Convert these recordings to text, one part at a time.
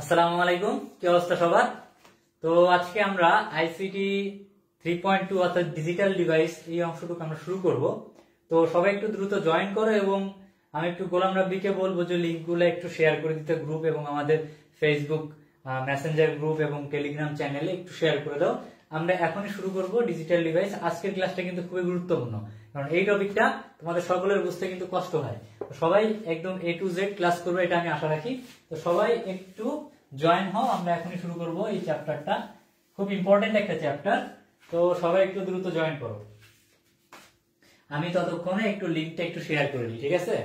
আসসালামু আলাইকুম, কি অবস্থা সবার? তো আজকে আমরা আইসিটি 3.2 অর্থাৎ ডিজিটাল ডিভাইস এই অংশটুকু আমরা শুরু করব। তো সবাই একটু দ্রুত জয়েন করো এবং আমি একটু গোলাম রাব্বিকে বলবো যে লিঙ্কগুলো একটু শেয়ার করে দিতে গ্রুপ এবং আমাদের ফেসবুক মেসেঞ্জার গ্রুপ এবং টেলিগ্রাম চ্যানেলে একটু শেয়ার করে দাও। আমরা এখনই শুরু করব ডিজিটাল ডিভাইস। আজকের ক্লাসটা কিন্তু খুবই গুরুত্বপূর্ণ, কারণ এই টপিকটা তোমাদের সকলের বুঝতে কিন্তু কষ্ট হয়। তো সবাই একদম A to Z ক্লাস করবে, এটা আমি আশা রাখি। তো সবাই একটু জয়েন হও, আমরা এখনই শুরু করব এই চ্যাপ্টারটা। খুব ইম্পর্টেন্ট একটা চ্যাপ্টার, তো সবাই একটু দ্রুত জয়েন করো। আমি ততক্ষণে একটু লিঙ্কটা একটু শেয়ার করে দিই, ঠিক আছে?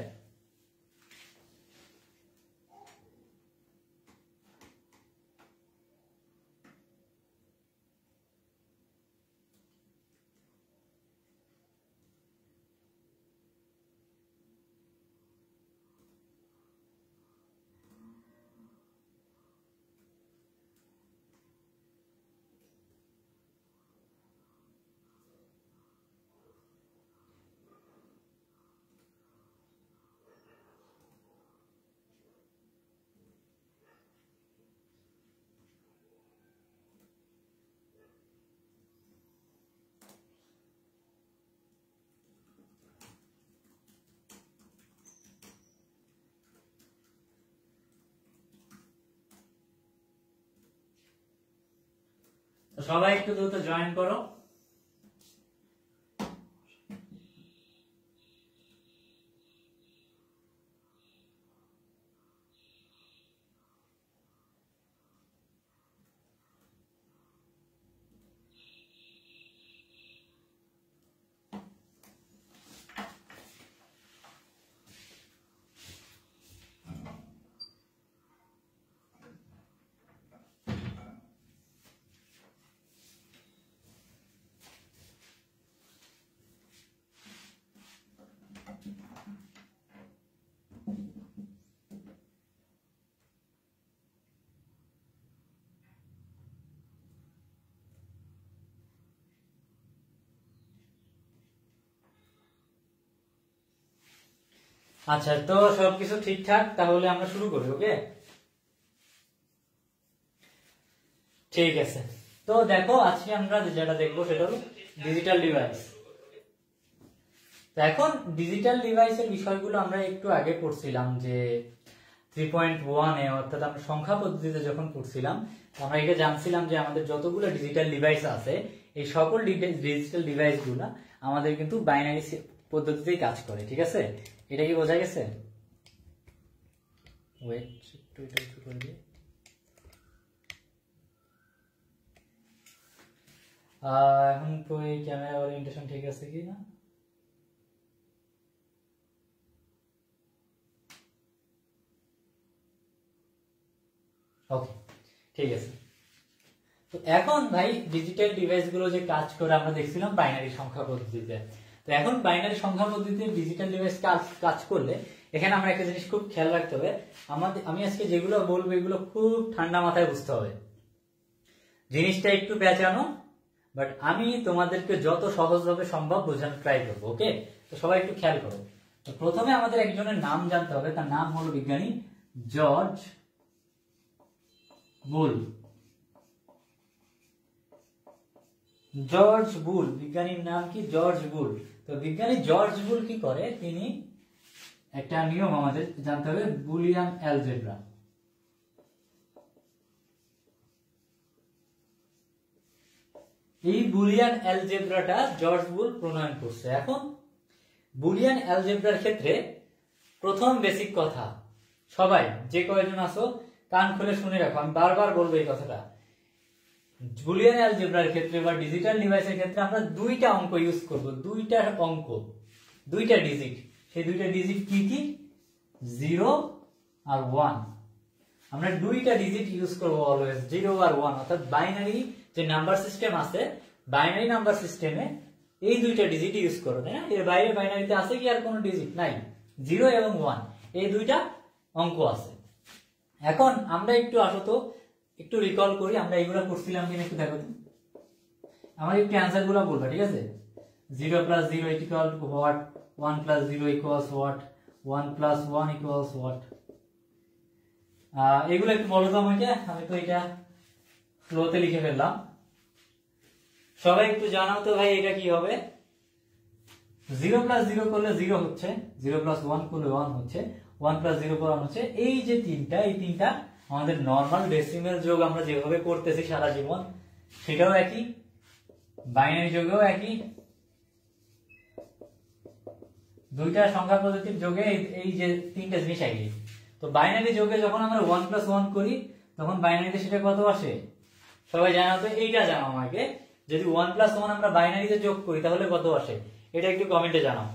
তো সবাই একটু দ্রুত জয়েন করো। আচ্ছা, তো সবকিছু ঠিকঠাক, তাহলে আমরা শুরু করি। ওকে, ঠিক আছে। তো দেখো, আজকে আমরা যেটা দেখবো সেটা হলো ডিজিটাল ডিভাইস। তো এখন ডিজিটাল ডিভাইসের বিষয়গুলো আমরা একটু আগে পড়ছিলাম যে 3.1 অর্থাৎ আমরা সংখ্যা পদ্ধতিতে যখন পড়ছিলাম, আমরা এটা জানছিলাম যে আমাদের যতগুলো ডিজিটাল ডিভাইস আছে এই সকল ডিজিটাল ডিভাইস গুলা আমাদের কিন্তু বাইনারি পদ্ধতিতেই কাজ করে, ঠিক আছে? এটা কি বোঝা গেছে? ওয়েট, একটু এটা একটু করে দিই। এখন তো এই ক্যামেরা ওরিয়েন্টেশন ঠিক আছে কি না? ওকে, ঠিক আছে। তো এখন ভাই ডিজিটাল ডিভাইস গুলো যে কাজ করে আমরা দেখছিলাম বাইনারি সংখ্যা পদ্ধতিতে। তো এখন বাইনারি সংখ্যা পদ্ধতিতে ডিজিটাল ডিভাইস কাজ করলে এখানে আমরা একটা জিনিস খুব খেয়াল রাখতে হবে। আমি আজকে যেগুলো বলবো এগুলো খুব ঠান্ডা মাথায় বুঝতে হবে। জিনিসটা একটু পেঁচানো, বাট আমি তোমাদেরকে যত সহজভাবে সম্ভব বোঝানোর ট্রাই করবো। ওকে, তো সবাই একটু খেয়াল করো। তো প্রথমে আমাদের একজনের নাম জানতে হবে, তার নাম হলো বিজ্ঞানী জর্জ বুল। জর্জ বুল, বিজ্ঞানীর নাম কি? জর্জ বুল। তো বিজ্ঞানী জর্জ বুল কি করে, তিনি একটা নিয়ম আমাদের জানতে হবে, বুলিয়ান অ্যালজেব্রা। এই বুলিয়ান অ্যালজেব্রাটা জর্জ বুল প্রণয়ন করছে। এখন বুলিয়ান অ্যালজেব্রার ক্ষেত্রে প্রথম বেসিক কথা, সবাই যে কয়জন আছো কান খুলে শুনে রাখো, আমি বারবার বলবো এই কথাটা। বুলিয়ান অ্যালজেব্রার ক্ষেত্রে বা ডিজিটাল ডিভাইসের ক্ষেত্রে আমরা দুইটা অঙ্ক ইউজ করব, দুইটা অঙ্ক, দুইটা ডিজিট। সেই দুইটা ডিজিট কি কি? 0 আর 1। আমরা দুইটা ডিজিট ইউজ করব অলওয়েজ, 0 আর 1। অর্থাৎ বাইনারি যে নাম্বার সিস্টেম আছে, বাইনারি নাম্বার সিস্টেমে এই দুইটা ডিজিট ইউজ করো, তাই না? এর বাইরে বাইনারিতে আছে কি আর কোনো ডিজিট নাই? 0 এবং 1 এই দুইটা অঙ্ক আছে। এখন আমরা একটু আসো তো একটু রিকল করি, আমরা এগুলো করছিলাম কিনা একটু দেখো তো। আমার একটু অ্যান্সার গুলো বলবা, ঠিক আছে? 0 plus 0 equal to what? 1 plus 0 equals what? 1 plus 1 equals what? এগুলো একটু বলো তো আমাকে, আমি তো এটা ফ্লোতে লিখে ফেললাম। সবাই একটু জানাও তো ভাই এটা কি হবে। 0 প্লাস 0 করলে 0 হচ্ছে, 0 প্লাস 1 করলে 1 হচ্ছে, 1 প্লাস 0 করে 1 হচ্ছে। এই যে তিনটা, এই তিনটা আমাদের নর্মাল ডেসিমেল যোগ আমরা যেভাবে করতেছি সারা জীবন, সেটাও একই, বাইনারি যোগেও একই। দুইটা সংখ্যা পদ্ধতির যোগে এই যে তিনটা জিনিস একই। তো বাইনারি যোগে যখন আমরা 1 প্লাস 1 করি, তখন বাইনারিতে সেটা কত আসে সবাই জানাও তো। এইটা জানাও আমাকে, যদি 1 প্লাস 1 আমরা বাইনারিতে যোগ করি তাহলে কত আসে, এটা একটু কমেন্টে জানাও।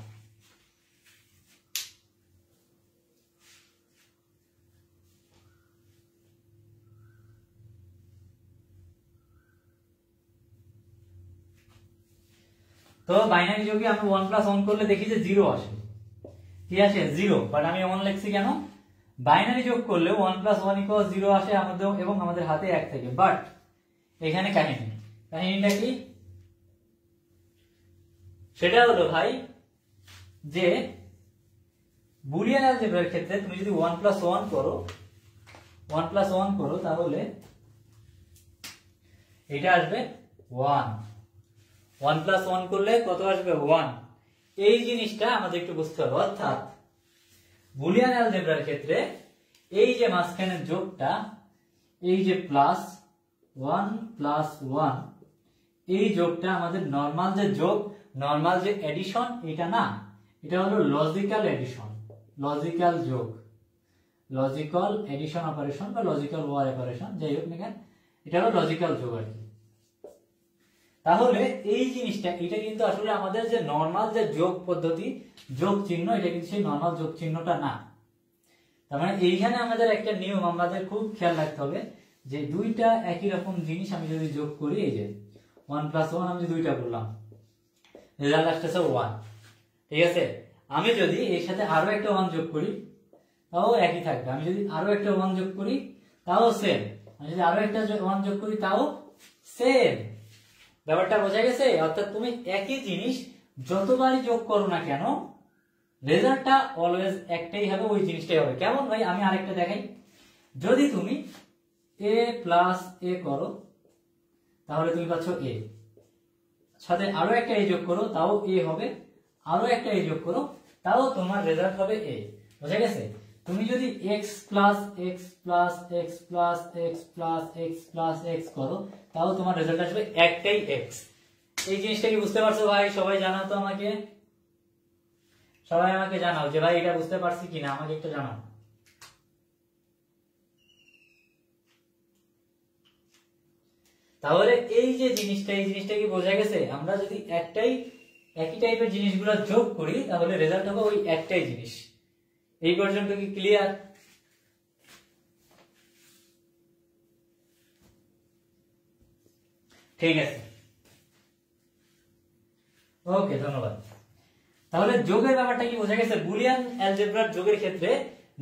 তো বাইনারি যোগে আমরা 1 প্লাস 1 করলে দেখি যে 0 আসে। কি আসে? 0। বাট আমি এমন লিখছি কেন? বাইনারি যোগ করলে 1 প্লাস 1 ইকুয়াল 0 আসে আমাদের, এবং আমাদের হাতে 1 থাকে। বাট এখানে কাহিনীটা কি? সেটা হলো ভাই যে বুলিয়ান অ্যালজেব্রার ক্ষেত্রে তুমি যদি 1 প্লাস 1 করো, 1 প্লাস 1 করো, তাহলে এটা আসবে 1। 1 প্লাস 1 করলে কত আসবে? 1। এই জিনিসটা আমাদের একটু বুঝতে হবে। অর্থাৎ বুলিয়ান অ্যালজেব্রার ক্ষেত্রে এই যে মাঝখানের যোগটা, এই যে প্লাস 1 প্লাস 1, এই যোগটা আমাদের নরমাল যে যোগ, নরমাল যে এডিশন, এটা না, এটা হলো লজিক্যাল এডিশন, লজিক্যাল যোগ, লজিক্যাল এডিশন অপারেশন বা লজিক্যাল ওয়ার অপারেশন, যাই হোক না কেন, এটা হলো লজিক্যাল যোগ আর কি। তাহলে এই জিনিসটা, এটা কিন্তু আসলে আমাদের যে নরমাল যে যোগ পদ্ধতি, যোগ চিহ্ন, এটা কিন্তু সেই নরমাল যোগ চিহ্নটা না। তার মানে এইখানে আমাদের একটা নিয়ম আমাদের খুব খেয়াল রাখতে হবে, যে দুইটা একই রকম জিনিস আমি যদি যোগ করি, এই যে 1 প্লাস 1 আমি দুইটা বললাম, রেজাল্ট আসতেছে 1, ঠিক আছে। আমি যদি এর সাথে আরো একটা 1 যোগ করি, তাও একই থাকবে। আমি যদি আরো একটা 1 যোগ করি, তাও সেম। আমি যদি আরো একটা 1 যোগ করি, তাও সেম। ব্যাপারটা বোঝা গেছে? অর্থাৎ তুমি একই জিনিস যতবারই যোগ করো না কেন, রেজাল্টটা অলওয়েজ একটাই হবে, ওই জিনিসটাই হবে। কেমন ভাই? আমি আরেকটা দেখাই। যদি তুমি a প্লাস a করো, তাহলে তুমি পাচ্ছ a, সাথে আরো একটা a যোগ করো, তাও a হবে, আরো একটা a যোগ করো, তাও তোমার রেজাল্ট হবে a। বোঝা গেছে? তুমি যদি x plus x plus x plus x plus x plus x করো, তাও তোমার রেজাল্ট আসবে একটাই x। এই জিনিসটা কি বুঝতে পারছো ভাই? সবাই জানাও তো আমাকে, সবাই আমাকে জানাও যে ভাই এটা বুঝতে পারছি কিনা, আমাকে একটু জানাও। তাহলে এই যে জিনিসটা, এই জিনিসটা কি বোঝা গেছে? আমরা যদি একই টাইপের জিনিসগুলো যোগ করি, তাহলে রেজাল্ট হবে ওই একটাই জিনিস। এই পর্যন্ত কি ক্লিয়ার? ঠিক আছে, ওকে, ধন্যবাদ। তাহলে যোগের ব্যাপারটা কি বোঝা গেছে? বুলিয়ান অ্যালজেব্রার যোগের ক্ষেত্রে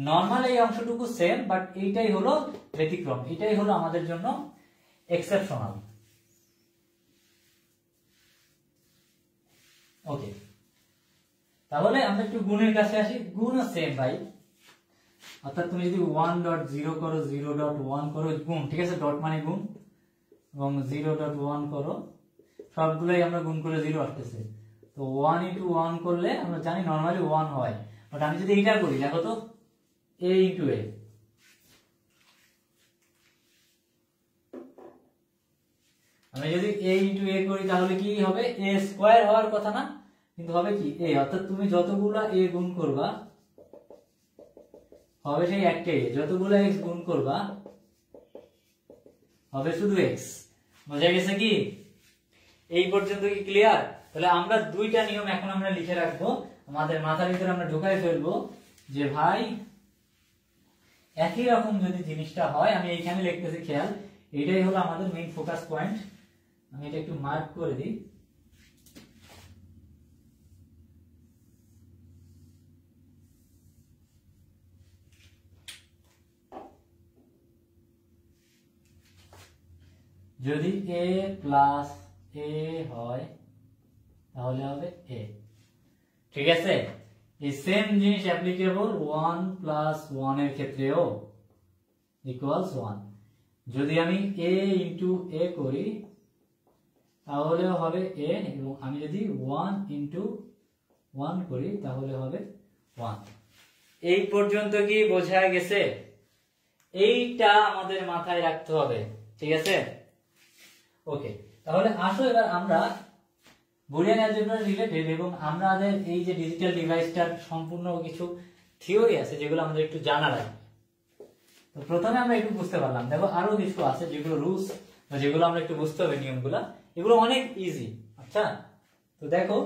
নরমাল এই অংশটুকু সেম, বাট এইটাই হলো ব্যতিক্রম, এটাই হলো আমাদের জন্য এক্সেপশনাল। ওকে, তাহলে আমরা একটু গুণের কাছে আসি। গুণও সেম ভাই, অর্থাৎ তুমি যদি 1.0 করো, 0.1 করো, গুণ, ঠিক আছে, ডট মানে গুণ, এবং 0.1 করো, সবগুলোই আমরা গুণ করে 0 আসতেছে। তো 1 ইন্টু 1 করলে আমরা জানি নরমালি 1 হয়, বাট আমি যদি এইটা করি, দেখো তো, a ইন্টু a, আমি যদি a ইন্টু a করি, তাহলে কি হবে? a স্কয়ার হওয়ার কথা না, কিন্তু হবে কি a। অর্থাৎ তুমি যতগুলা a গুণ করবা, হবে সেই একটাই। যতগুলা x গুণ করবা, হবে শুধু x। বোঝা গেছে কি? এই পর্যন্ত কি ক্লিয়ার? তাহলে আমরা দুইটা নিয়ম এখন আমরা লিখে রাখবো, আমাদের মাথার ভিতরে আমরা ঢুকাই ফেলবো, যে ভাই একই রকম যদি জিনিসটা হয়, আমি এইখানে লিখতেছি, খেয়াল, এটাই হলো আমাদের মেইন ফোকাস পয়েন্ট। আমি এটা একটু মার্ক করে দিই। যদি a প্লাস a হয়, তাহলে হবে a, ঠিক আছে। এই সেম জিনিস অ্যাপ্লিকেবল 1 প্লাস 1 এর ক্ষেত্রেও। ইকুয়ালস 1। যদি আমি a ইন্টু a করি তাহলে হবে a, এবং আমি যদি 1 ইন্টু 1 করি তাহলে হবে 1। এই পর্যন্ত কি বোঝা গেছে? এইটা আমাদের মাথায় রাখতে হবে, ঠিক আছে? ওকে, তাহলে আসো এবার আমরা বুলিয়ান অ্যালজেব্রা রিলেটেড এবং আমাদের এই যে ডিজিটাল ডিভাইসটার সম্পূর্ণ কিছু থিওরি আছে যেগুলো আমাদের একটু জানা লাগবে। তো প্রথমে আমরা একটু বুঝতে পারলাম, দেখো আরো কিছু আছে যেগুলো রুলস বা যেগুলো আমরা একটু বুঝতে হবে, নিয়মগুলো এগুলো অনেক ইজি। আচ্ছা, তো দেখো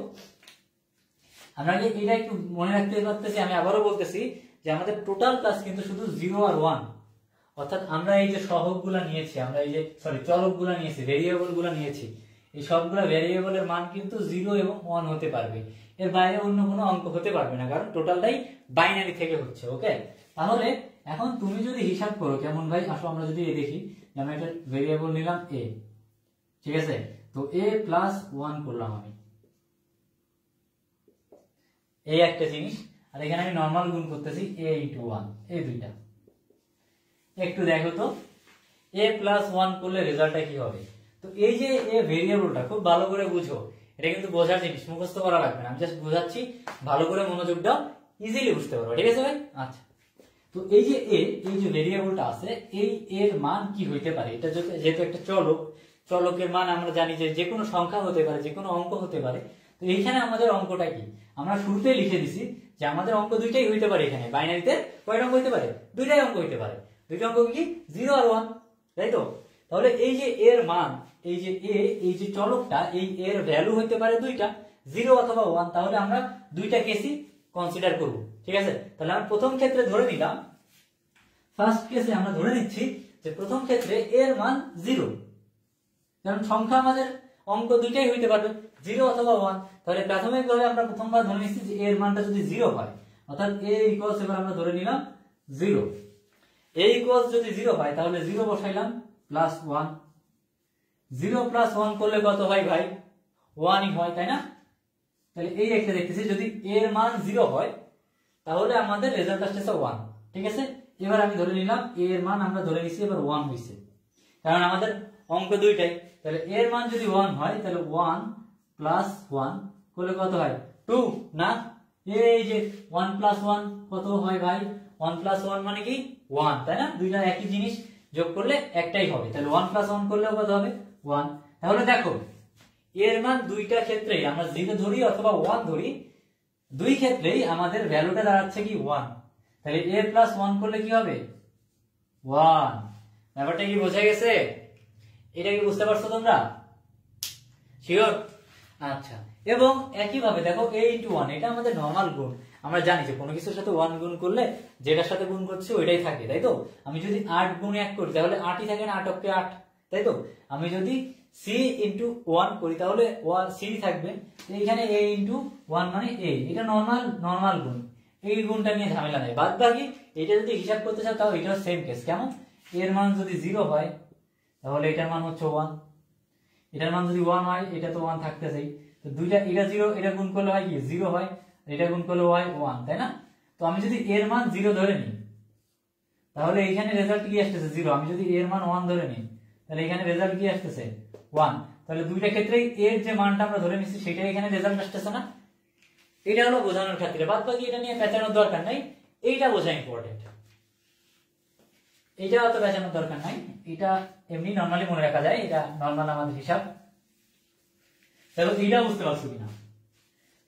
আমরা এটা একটু মনে রাখতে পারতেছি। আমি আবারও বলতেছি যে আমাদের টোটাল ক্লাস কিন্তু শুধু 0 আর 1, অর্থাৎ আমরা এই যে সহগগুলো নিয়েছি, আমরা এই যে চলকগুলো নিয়েছি, ভেরিয়েবল গুলো নিয়েছি, এই সবগুলো ভেরিয়েবলের মান কিন্তু 0 এবং 1 হতে পারবে, এর বাইরে অন্য কোনো অঙ্ক হতে পারবে না, কারণ টোটালটাই বাইনারি থেকে হচ্ছে। ওকে, তাহলে এখন তুমি যদি হিসাব করো কেমন ভাই, আসো আমরা যদি দেখি যে আমি একটা ভেরিয়েবল নিলাম a, ঠিক আছে? তো a প্লাস 1 করলাম আমি, এই একটা জিনিস, আর এখানে আমি নরমাল গুণ করতেছি a ইন্টু 1, এই দুইটা। একটু দেখো তো a প্লাস 1 করলে রেজাল্টটা কি হবে। তো এই যে a ভেরিয়েবলটা খুব ভালো করে বুঝো, এটা কিন্তু বোঝার জিনিস, মুখস্থ করা লাগবে না, আমি জাস্ট বোঝাচ্ছি, ভালো করে মনোযোগ দাও, ইজিলি বুঝতে পারবে, ঠিক আছে ভাই? আচ্ছা, তো এই যে a, এই যে ভেরিয়েবলটা আছে, এই এর মান কি হইতে পারে? এটা যেহেতু একটা চলক, চলকের মান আমরা জানি যে কোনো সংখ্যা হতে পারে, যে কোনো অঙ্ক হতে পারে। তো এইখানে আমাদের অঙ্কটা কি, আমরা শুরুতে লিখে দিছি যে আমাদের অঙ্ক দুইটাই হইতে পারে। এখানে বাইনারিতে কয়টা অঙ্ক হইতে পারে? দুইটাই অঙ্ক হইতে পারে। দুইটা অঙ্ক কি? 0 আর 1, তাই তো? তাহলে এই যে এর মান, এই যে a, এই যে চলকটা, এই এর ভ্যালু হইতে পারে দুইটা, 0 অথবা 1। তাহলে আমরা দুইটা কেসই কনসিডার করব, ঠিক আছে? তাহলে আমরা প্রথম ক্ষেত্রে ধরে নিলাম, ফার্স্ট কেসে আমরা ধরে নিচ্ছি যে প্রথম ক্ষেত্রে এর মান 0, কারণ সংখ্যা আমাদের অঙ্ক দুইটাই হইতে পারবে, 0 অথবা 1। তাহলে প্রাথমিকভাবে আমরা প্রথমবার ধরে নিচ্ছি যে এর মানটা যদি 0 হয়, অর্থাৎ a ইকুয়ালস, এবার আমরা ধরে নিলাম 0, a ইকুয়ালস যদি 0 হয় তাহলে 0 বসাইলাম প্লাস 1, 0 প্লাস 1 করলে কত হয় ভাই? 1ই হয়, তাই না? তাহলে এই একটা দেখতেছি, যদি এর মান 0 হয় তাহলে আমাদের রেজাল্ট আসছে 1, ঠিক আছে? এবার আমি ধরে নিলাম এর মান, আমরা ধরে নিছি এবার 1 হইছে, কারণ আমাদের অঙ্ক দুইটাই। তাহলে এর মান যদি 1 হয় তাহলে 1 প্লাস 1 করলে কত হয়? 2 না? এই যে 1 প্লাস 1 কত হয় ভাই? 1 প্লাস 1 মানে কি 1, তাই না? দুইটা একই জিনিস যোগ করলে একটাই হবে, তাহলে 1 প্লাস 1 করলেও কত হবে? 1। তাহলে দেখো এর মান দুইটা ক্ষেত্রেই আমরা 0 ধরি অথবা 1 ধরি, দুই ক্ষেত্রেই আমাদের ভ্যালুটা দাঁড়াচ্ছে কি 1। তাহলে a প্লাস 1 করলে কি হবে? 1। ব্যাপারটা কি বোঝা গেছে? এটা কি বুঝতে পারছো তোমরা? শিওর? আচ্ছা, এবং একই ভাবে দেখো a ইন্টু 1, এটা আমাদের নরমাল গুণ। আমরা জানি যে কোনো কিছুর সাথে 1 গুণ করলে যেটার সাথে গুণ করছে ওইটাই থাকে, তাই তো? আমি যদি 8 গুণ 1 করি তাহলে 8ই থাকে না, 8 অক্ষে 8, তাই তো? আমি যদি c ইন্টু 1 করি তাহলে c থাকবে। এইখানে a ইন্টু 1 মানে a, এটা নরমাল গুণ, এই গুণটা নিয়ে ঝামেলা নাই। বাদ বাকি এটা যদি হিসাব করতে চাও তাও এটাও সেম কেস। কেমন? এর মান যদি 0 হয় তাহলে এটার মান হচ্ছে 1, এটার মান যদি 1 হয় এটা তো 1 থাকতেছেই। তো দুইটা, এটা 0, এটা গুণ করলে হয় কি 0 হয়, এটা গুণ করলে হয় 1, তাই না? তো আমি যদি এর মান 0 ধরে নিই তাহলে এখানে রেজাল্ট কি আসতেছে? 0। আমি যদি এর মান 1 ধরে নিই তাহলে এখানে রেজাল্ট কি আসতেছে? 1। তাহলে দুইটা ক্ষেত্রেই এর যে মানটা আমরা ধরে নিচ্ছি সেটাই এখানে রেজাল্ট আসতেছে না? এটা হলো বোঝানোর ক্ষেত্রে, বাদ বাকি এটা নিয়ে পেঁচানোর দরকার নাই, এইটা বোঝা ইম্পর্টেন্ট। এইটা অত পেঁচানোর দরকার নাই, এটা এমনি নরমালি মনে রাখা যায়, এটা নরমাল আমাদের হিসাব। তাহলে এইটা বুঝতে পারছো কিনা?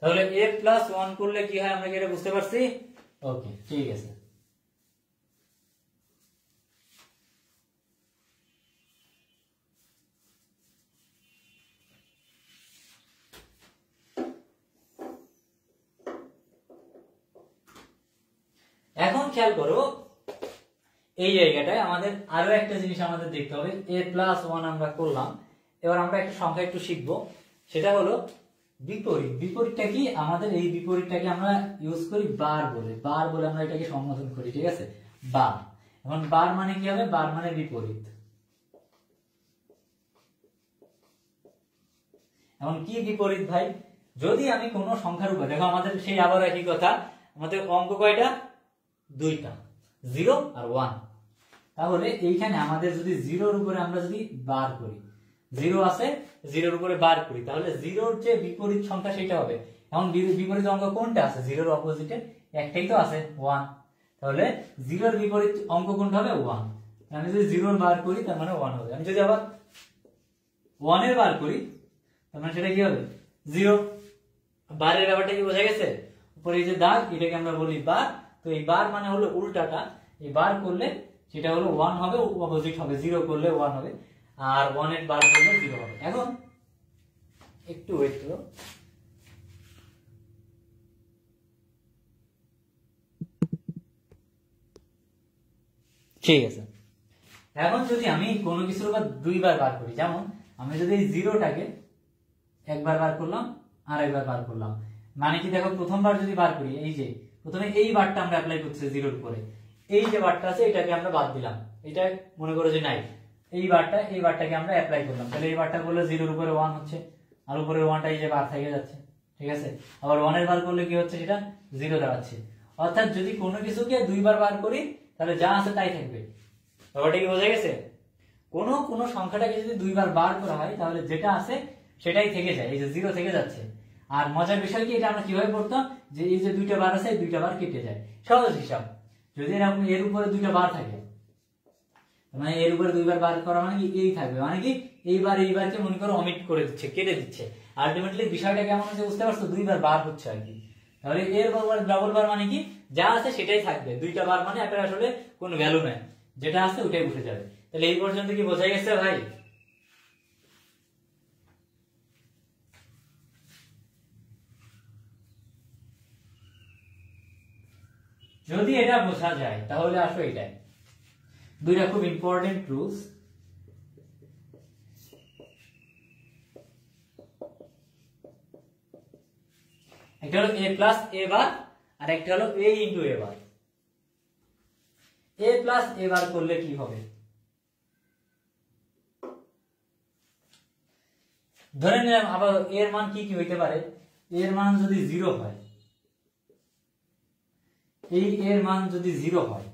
তাহলে a প্লাস 1 করলে কি হয় আমরা কি এটা বুঝতে পারছি? ওকে, ঠিক আছে। এখন খেয়াল করো এই জায়গাটায় আমাদের আরো একটা জিনিস আমাদের দেখতে হবে। a প্লাস 1 আমরা করলাম, এবার আমরা একটা সংখ্যা একটু শিখবো, সেটা হলো বিপরীত। বিপরীতটা কি? আমাদের এই বিপরীতটাকে আমরা ইউজ করি বার বলে আমরা এটাকে সম্বোধন করি, ঠিক আছে? বার। এখন বার মানে কি হবে? বার মানে বিপরীত। এখন কি বিপরীত ভাই? যদি আমি কোনো সংখ্যার উপর, দেখো আমাদের সেই আবার একই কথা, আমাদের অঙ্ক কয়টা? দুইটা, 0 আর 1। তাহলে এইখানে আমাদের যদি জিরোর উপরে আমরা যদি বার করি, জিরো আছে, জিরোর উপরে বার করি, তাহলে জিরোর যে বিপরীত সংখ্যা সেটা হবে। এখন বিপরীত অঙ্ক কোনটা আছে? জিরোর অপোজিটে একটাই তো আছে, 1। তাহলে জিরোর বিপরীত অঙ্ক কোনটা হবে? 1। আমি যদি জিরোর বার করি তার মানে 1 হবে। আমি যদি আবার 1 এর বার করি তার মানে সেটা কি হবে? 0। বারের ব্যাপারটা কি বোঝা গেছে? উপরে এই যে দাগ, এটাকে আমরা বলি বার। তো এই বার মানে হলো উল্টাটা, এই বার করলে সেটা হলো 1 হবে, অপোজিট হবে, 0 করলে 1 হবে, আর 1 এর বার করলে 0 হবে। এখন একটু ওয়েট করো। ঠিক আছে, এখন যদি আমি কোনো কিছুর উপর দুইবার বার করি, যেমন আমি যদি এই জিরোটাকে একবার বার করলাম আর একবার বার করলাম, মানে কি দেখো, প্রথমবার যদি বার করি, এই যে প্রথমে এই বারটা আমরা অ্যাপ্লাই করছি জিরোর উপরে, এই যে বারটা আছে এটাকে আমরা বাদ দিলাম, এটা মনে করো যে নাই, এই বারটাকে আমরা অ্যাপ্লাই করলাম, তাহলে এই বারটা করলে জিরোর উপরে 1 হচ্ছে, আর উপরে 1টা এই যে বার থেকে যাচ্ছে, ঠিক আছে। আবার 1 এর বার করলে কি হচ্ছে? সেটা 0 দাঁড়াচ্ছে। অর্থাৎ যদি কোনো কিছুকে দুইবার বার করি তাহলে যা আছে তাই থাকবে। ব্যাপারটা কি বোঝা গেছে? কোনো সংখ্যাটাকে যদি দুইবার বার করা হয় তাহলে যেটা আছে সেটাই থেকে যায়, এই যে 0 থেকে যাচ্ছে। আর মজার বিষয় কি, এটা আমরা কিভাবে পড়তাম, যে এই যে দুইটা বার আছে, এই দুইটা বার কেটে যায়, সহজ হিসাব। যদি এরকম এর উপরে দুইটা বার থাকে, মানে এর উপরে দুইবার বার করা মানে কি এই থাকবে, মানে কি এইবারকে মনে করো অমিট করে দিচ্ছে, কেটে দিচ্ছে। আলটিমেটলি বিষয়টা কেমন হচ্ছে বুঝতে পারছো? দুইবার বার হচ্ছে আর কি। তাহলে এর ডাবল বার মানে কি, যা আছে সেটাই থাকবে, দুইটা বার মানে একটা আসলে কোনো ভ্যালু নাই, যেটা আছে ওটাই উঠে যাবে। তাহলে এই পর্যন্ত কি বোঝা গেছে ভাই? যদি এটা বোঝা যায় তাহলে আসো এটাই, দুইটা খুব ইম্পর্টেন্ট রুলস। একটা হলো a প্লাস a বার, আর একটা হলো a into a bar. a plus a বার করলে কি হবে? ধরে নিলাম আবার এর মান কি কি হইতে পারে, এর মান যদি 0 হয়, এই এর মান যদি 0 হয়,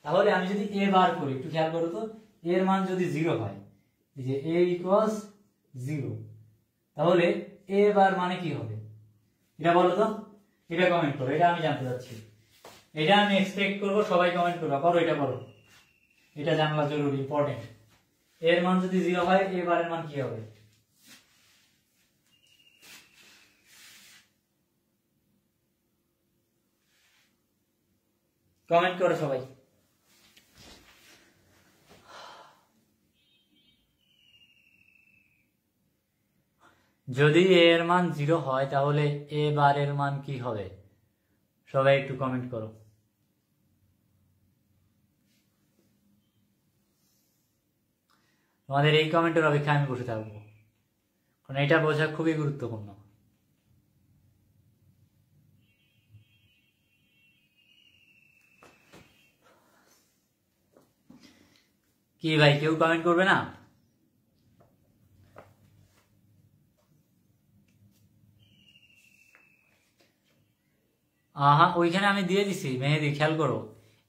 তাহলে আমি যদি a বার করি, একটু খেয়াল করো তো, এর মান যদি 0 হয়, এই যে a ইকুয়ালস 0, তাহলে a বার মানে কি হবে? এটা বলো তো, এটা কমেন্ট করো, এটা আমি জানতে চাচ্ছি, এটা আমি এক্সপেক্ট করব সবাই কমেন্ট করো, করো এটা করো, এটা জানলা জরুরি, ইম্পর্টেন্ট। এর মান যদি 0 হয়, a বারের মান কি হবে? কমেন্ট করো সবাই। যদি এর মান 0 হয় তাহলে a বারের মান কি হবে? সবাই একটু কমেন্ট করো। তোমাদের এই কমেন্টের অপেক্ষায় আমি বসে থাকবো, কারণ এটা বোঝা খুবই গুরুত্বপূর্ণ। কি ভাই, কেউ কমেন্ট করবে না? আহা, ওইখানে আমি দিয়ে দিছি মেহেদি, খেয়াল করো,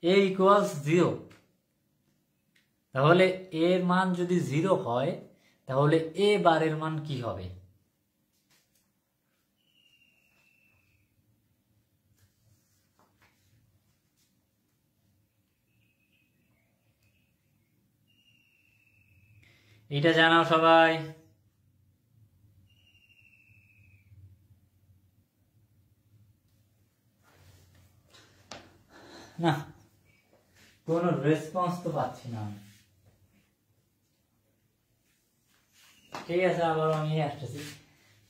a ইকুয়ালস 0, তাহলে এর মান যদি 0 হয় তাহলে a বারের মান কি হবে? এটা জানাও সবাই। না, কোনো রেসপন্স তো পাচ্ছি না। ঠিক আছে, আবার আমি আসতেছি।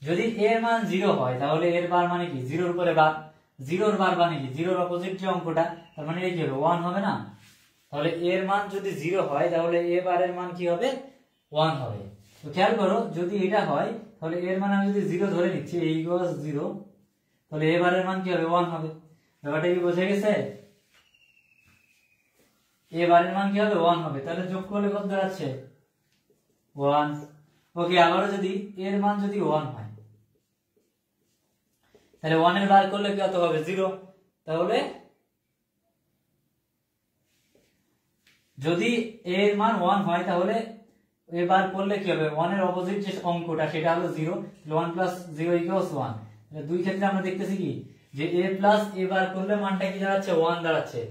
যদি এর মান 0 হয় তাহলে এর বার মানে কি? 0-র উপরে বার, 0-র বার মানে কি? 0-র অপোজিট যে অঙ্কটা, তার মানে এই কি হবে? 1 হবে না? তাহলে এর মান যদি 0 হয় তাহলে এ বারের মান কি হবে? 1 হবে। তো খেয়াল করো, যদি এটা হয় তাহলে এর মান আমি যদি 0 ধরে নিচ্ছি, a ইকুয়ালস 0, তাহলে এ বারের মান কি হবে? 1 হবে। ব্যাপারটা কি বোঝা গেছে? এ বারের মান কি হবে? 1 হবে। তাহলে যোগ করলে কত দাঁড়াচ্ছে? 1। ওকে, আবারও যদি এর মান যদি 1 হয় তাহলে 1 এর বার করলে কত হবে? 0। তাহলে যদি a এর মান 1 হয় তাহলে a বার করলে কি হবে, 1 এর অপোজিট যে অঙ্কটা সেটা হলো 0, 1 + 0 = 1। দুই ক্ষেত্রে আমরা দেখতেছি কি যে a + a বার করলে মানটা কি দাঁড়াচ্ছে, 1 দাঁড়াচ্ছে।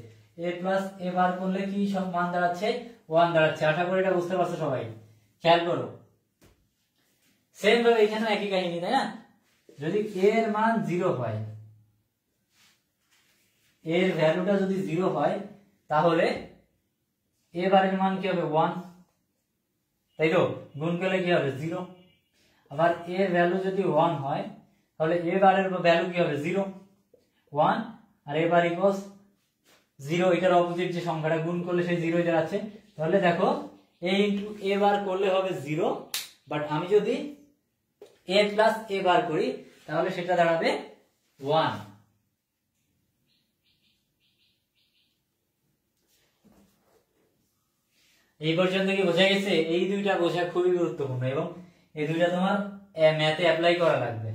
a + a বার করলে কি সব মান দাঁড়াচ্ছে, 1 দাঁড়াচ্ছে। আশা করি এটা বুঝতে পারছো সবাই, খেয়াল করো। সেম ভাবে এখানেও একই কাহিনী, তাই না? যদি a এর মান 0 হয়, এর ভ্যালুটা যদি 0 হয় তাহলে a বারের মান কি হবে, 1, তাই তো? গুণ করলে কি হবে, 0। আবার a এর ভ্যালু যদি 1 হয় তাহলে a বারের ভ্যালু কি হবে, 0, 1 আর a বার ইকুয়ালস 0। এটার অপোজিট যে সংখ্যাটা গুণ করলে সেই 0 দাঁড়াচ্ছে। তাহলে দেখো a ইনটু a বার করলে হবে 0, বাট আমি যদি a প্লাস a বার করি তাহলে সেটা দাঁড়াবে 1। এই পর্যন্ত কি বোঝা গেছে? এই দুইটা বোঝা খুবই গুরুত্বপূর্ণ এবং এই দুইটা তোমার ম্যাথে অ্যাপ্লাই করা লাগবে।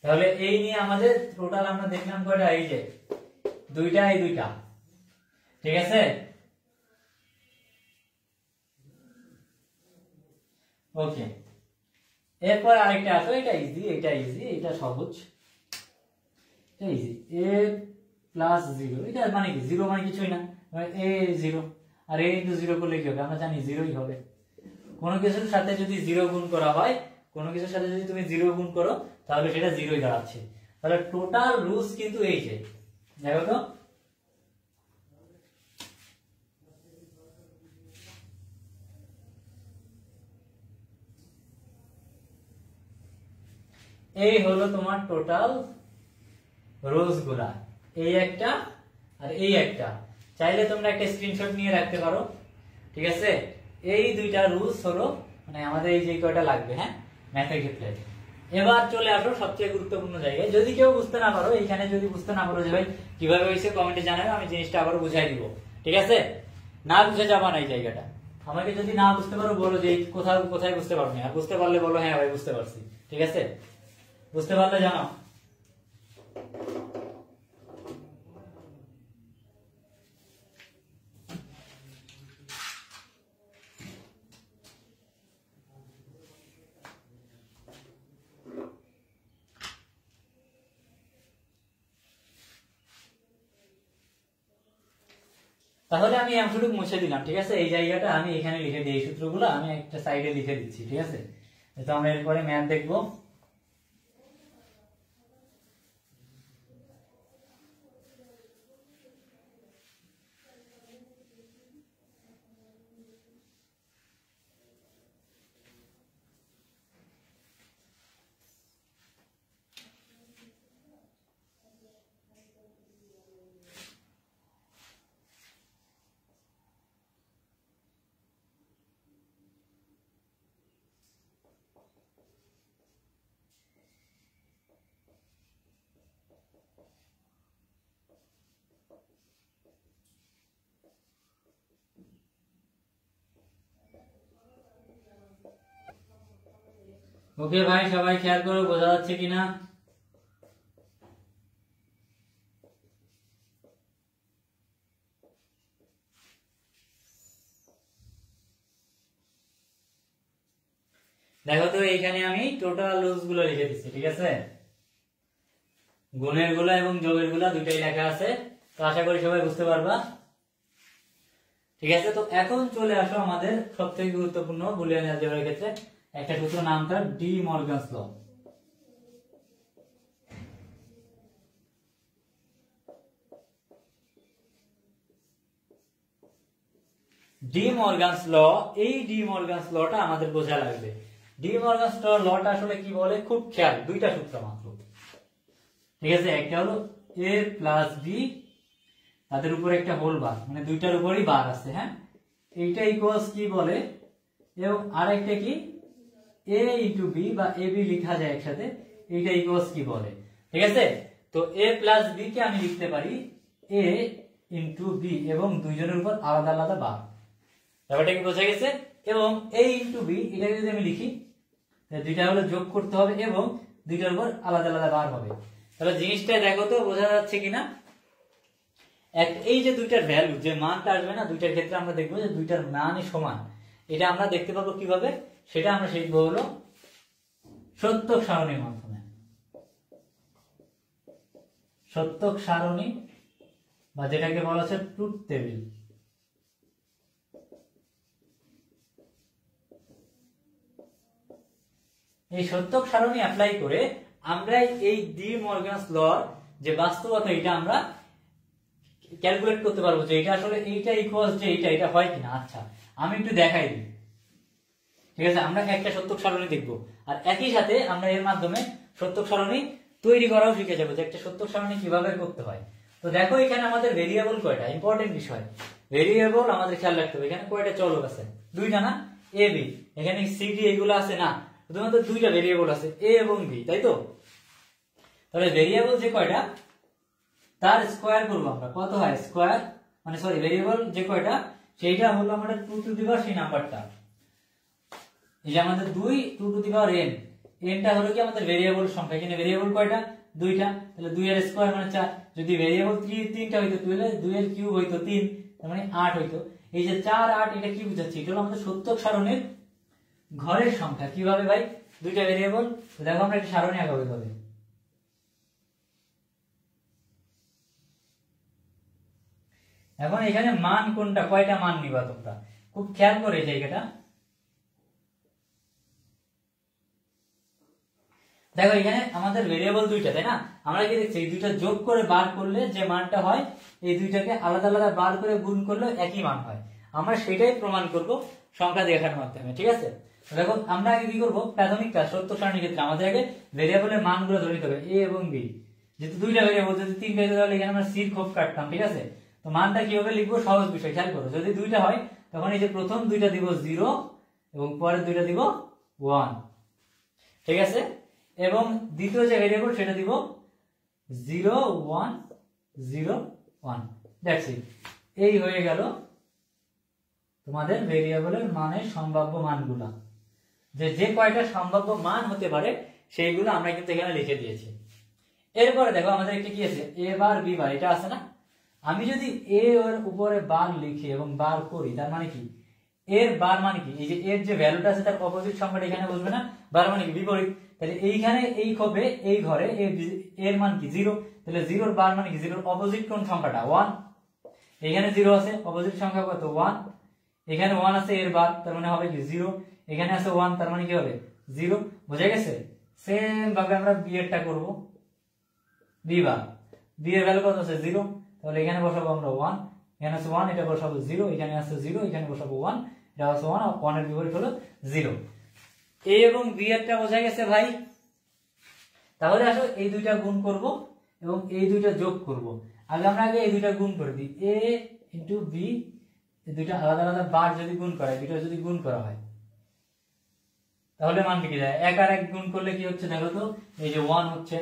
তাহলে এই নিয়ে আমাদের টোটাল আমরা দেখলাম কয়টা, এই যে দুইটা, এই দুইটা, ঠিক আছে? ওকে, এরপর আরেকটা আছে, এটা ইজি, এটা ইজি, এটা সহজ, এটা ইজি। a প্লাস 0, এটা মানে কি, 0 মানে কিছুই না, a 0 আর a ইনটু 0 করলে কি হবে, আমরা জানি 0ই হবে। কোনো কিছুর সাথে যদি 0 গুণ করা হয়, কোনো কিছুর সাথে যদি তুমি 0 গুণ করো তাহলে সেটা 0ই দাঁড়াচ্ছে। তাহলে টোটাল রুলস কিন্তু এই যে, দেখো তো, এই হলো তোমার টোটাল রোজ গুলা, এই একটা আর এই একটা। চাইলে তোমরা একটা স্ক্রিনশট নিয়ে রাখতে পারো, ঠিক আছে? এই দুইটা রুলস হলো মানে আমাদের এই যে কয়টা লাগবে, হ্যাঁ, ম্যাথের ক্ষেত্রে। এবার চলে আসো সবচেয়ে গুরুত্বপূর্ণ জায়গায়। যদি কেউ বুঝতে না পারো, এইখানে যদি বুঝতে না পারো যে ভাই কিভাবে হয়েছে, কমেন্টে জানাবে, আমি জিনিসটা আবার বুঝাই দিব, ঠিক আছে? না বুঝে যাবা না এই জায়গাটা। আমাকে যদি না বুঝতে পারো বলো যে কোথাও কোথায় বুঝতে পারো না, আর বুঝতে পারলে বলো হ্যাঁ ভাই বুঝতে পারছি, ঠিক আছে? বুঝতে পারলে জানাও। তাহলে আমি অংশটুকু মুছে দিলাম, ঠিক আছে? এই জায়গাটা আমি এখানে লিখে দিই, এই সূত্রগুলো আমি একটা সাইডে লিখে দিচ্ছি, ঠিক আছে? তো আমরা এরপরে ম্যাথ দেখবো। ওকে ভাই, সবাই খেয়াল করো, বোঝা যাচ্ছে কিনা? দেখো তো, এইখানে আমি টোটাল রুলস গুলো লিখে দিচ্ছি, ঠিক আছে? গুণের গুলা এবং যোগের গুলা দুইটাই লেখা আছে, তো আশা করি সবাই বুঝতে পারবা, ঠিক আছে? তো এখন চলে আসো আমাদের সবথেকে গুরুত্বপূর্ণ বুলিয়ান অ্যালজেব্রার ক্ষেত্রে একটা সূত্র, নামটা ডি মর্গানস ল। ডি মর্গানস ল, এই ডি মর্গানস লটা আমাদের বোঝা লাগবে। ডি মর্গানস লটা আসলে কি বলে, খুব খেয়াল, দুইটা সূত্র মাত্র, ঠিক আছে? একটা হলো a প্লাস বি, তাদের উপরে একটা হোল বার, মানে দুইটার উপরই বার আছে, হ্যাঁ, এইটা ইকুয়ালস কি বলে, এবং আরেকটা কি a ইন্টু বি বা এ বি লিখা যায় একসাথে, এইটা ইকুয়ালস কি বলে, ঠিক আছে? তো a প্লাস বি কে আমি লিখতে পারি a ইন্টু বি এবং দুইজনের উপর আলাদা আলাদা বার, ব্যাপারটা কি বোঝা গেছে? এবং a ইন্টু বি এটাকে যদি আমি লিখি, দুইটা হলো যোগ করতে হবে এবং দুইটার উপর আলাদা আলাদা বার হবে। তাহলে জিনিসটা দেখো তো বোঝা যাচ্ছে কিনা? এই যে দুইটার ভ্যালু, যে মানটা আসবে না দুইটার ক্ষেত্রে, আমরা দেখবো যে দুইটার মানই সমান। এটা আমরা দেখতে পাবো কিভাবে, সেটা আমরা শিখবো হলো সত্যক সারণীর মাধ্যমে। সত্যক সারণী বা যেটাকে বলা হচ্ছে ট্রুথ টেবিল। এই সত্যক সারণী অ্যাপ্লাই করে আমরা এই ডি মর্গানস ল যে বাস্তবতা, এটা আমরা ক্যালকুলেট করতে পারবো যে এটা আসলে এইটা ইকুয়ালস যে এটা হয় কিনা। আচ্ছা, আমি একটু দেখাই দিই, ঠিক আছে? আমরা একটা সত্যক সারণী দেখবো, আর একই সাথে আমরা এর মাধ্যমে সত্যক সারণী তৈরি করাও শিখে যাবো যে একটা সত্যক সারণী কিভাবে করতে হয়। তো দেখো এখানে আমাদের ভেরিয়েবল কয়টা, ইম্পর্টেন্ট বিষয়। ভেরিয়েবল আমাদের খেয়াল রাখতে হবে। এখানে কয়টা চলক আছে? দুইটা না? A B. এখানে সি ডি এগুলো আছে না, শুধুমাত্র দুইটা ভেরিয়েবল আছে, এ এবং বি, তাই তো? তাহলে ভেরিয়েবল যে কয়টা তার স্কোয়ার করবো আমরা। কত হয় স্কোয়ার, মানে সরি ভেরিয়েবল যে কয়টা সেইটা হলো আমাদের 2 টু দি পাওয়ার সেই নাম্বারটা। এই যে আমাদের 2 2 টু দি পাওয়ার n, nটা হলো কি আমাদের ভেরিয়েবল সংখ্যা। এখানে ভেরিয়েবল কয়টা? দুইটা, তাহলে 2 এর স্কোয়ার মানে 4। যদি ভেরিয়েবল 3টা হইতো তাহলে 2 এর কিউব হইতো 3, তার মানে 8 হইতো। এই যে 4 8 এটা কি বুঝাচ্ছে? এটা হলো আমাদের সত্যক সারণীর ঘরের সংখ্যা। কিভাবে ভাই? দুইটা ভেরিয়েবল। দেখো আমরা একটা সারণী আঁকাবো কিভাবে। এখন এখানে মান কোনটা, কয়টা মান নিবা তোমরা খুব খেয়াল করে এই জায়গাটা। দেখো এখানে আমাদের ভেরিয়েবল দুইটা, তাই না? আমরা কি দেখছি, এই দুইটা যোগ করে বার করলে যে মানটা হয়, এই দুইটাকে আলাদা আলাদা বার করে গুণ করলে একই মান হয়। আমরা সেটাই প্রমাণ করব সংখ্যা দেখানোর মাধ্যমে, ঠিক আছে? দেখো আমরা আগে কি করবো, প্রাথমিক কাজ সত্য সারণীর ক্ষেত্রে আমাদের আগে ভেরিয়েবলের মানগুলো ধরে নিতে হবে, এ এবং বি। যেহেতু দুইটা ভেরিয়েবল, যদি 3 ভেরিয়েবল তাহলে এখানে আমরা সির খোপ কাটতাম, ঠিক আছে? তো মানটা কিভাবে লিখবো, সহজ বিষয়, খেয়াল করো। যদি দুইটা হয় তখন এই যে প্রথম দুইটা দিব 0 এবং পরের দুইটা দিব 1, ঠিক আছে? এবং দ্বিতীয় যে ভেরিয়েবল সেটা দিব 0 1 0 1। That's it. এই হয়ে গেল তোমাদের ভেরিয়েবলের মানের সম্ভাব্য মানগুলা। যে কয়টা সম্ভাব্য মান হতে পারে সেইগুলো আমরা কিন্তু এখানে লিখে দিয়েছি। এরপরে দেখো আমাদের একটা কি আছে, এ বার বি বার, এটা আছে না? আমি যদি এ এর উপরে বার লিখি এবং বার করি, তার মানে কি এর বার মানে কি, এই যে এর যে ভ্যালুটা আছে তার অপোজিট সংখ্যাটা এখানে বসবে না? বার মানে কি বিপরীত। তাহলে এইখানে এই খোপে এই ঘরে এর মান কি 0, তাহলে 0 বার মানে কি 0 অপোজিট কোন সংখ্যাটা 1। এখানে 0 আছে, অপোজিট সংখ্যা কত 1। এখানে 1 আছে এর বার, তার মানে হবে কি 0। এখানে আছে 1, তার মানে কি হবে 0। বুঝা গেছে? সেম ভাবে আমরা বি এরটা করব। বি বার, বি এর ভ্যালু কত আছে 0, তাহলে এখানে বসাবো আমরা 1, এখানে আছে 1, এটা বসাবো 0, এখানে আছে 0, এখানে বসাবো 1, এটা আছে 1, আর 1 এর বিপরীত হলো 0। এ এবং বি এরটা বোঝা গেছে ভাই? তাহলে আসো এই দুইটা গুণ করব এবং এই দুইটা যোগ করব। আমরা আগে এই দুইটা গুণ করে দিই, এ ইন্টু বি, এই দুইটা আলাদা আলাদা বার যদি গুণ করা হয়, দুইটা যদি গুণ করা হয় তাহলে মান কি যায়? 1 আর 1 গুণ করলে কি হচ্ছে দেখো তো, এই যে 1 হচ্ছে।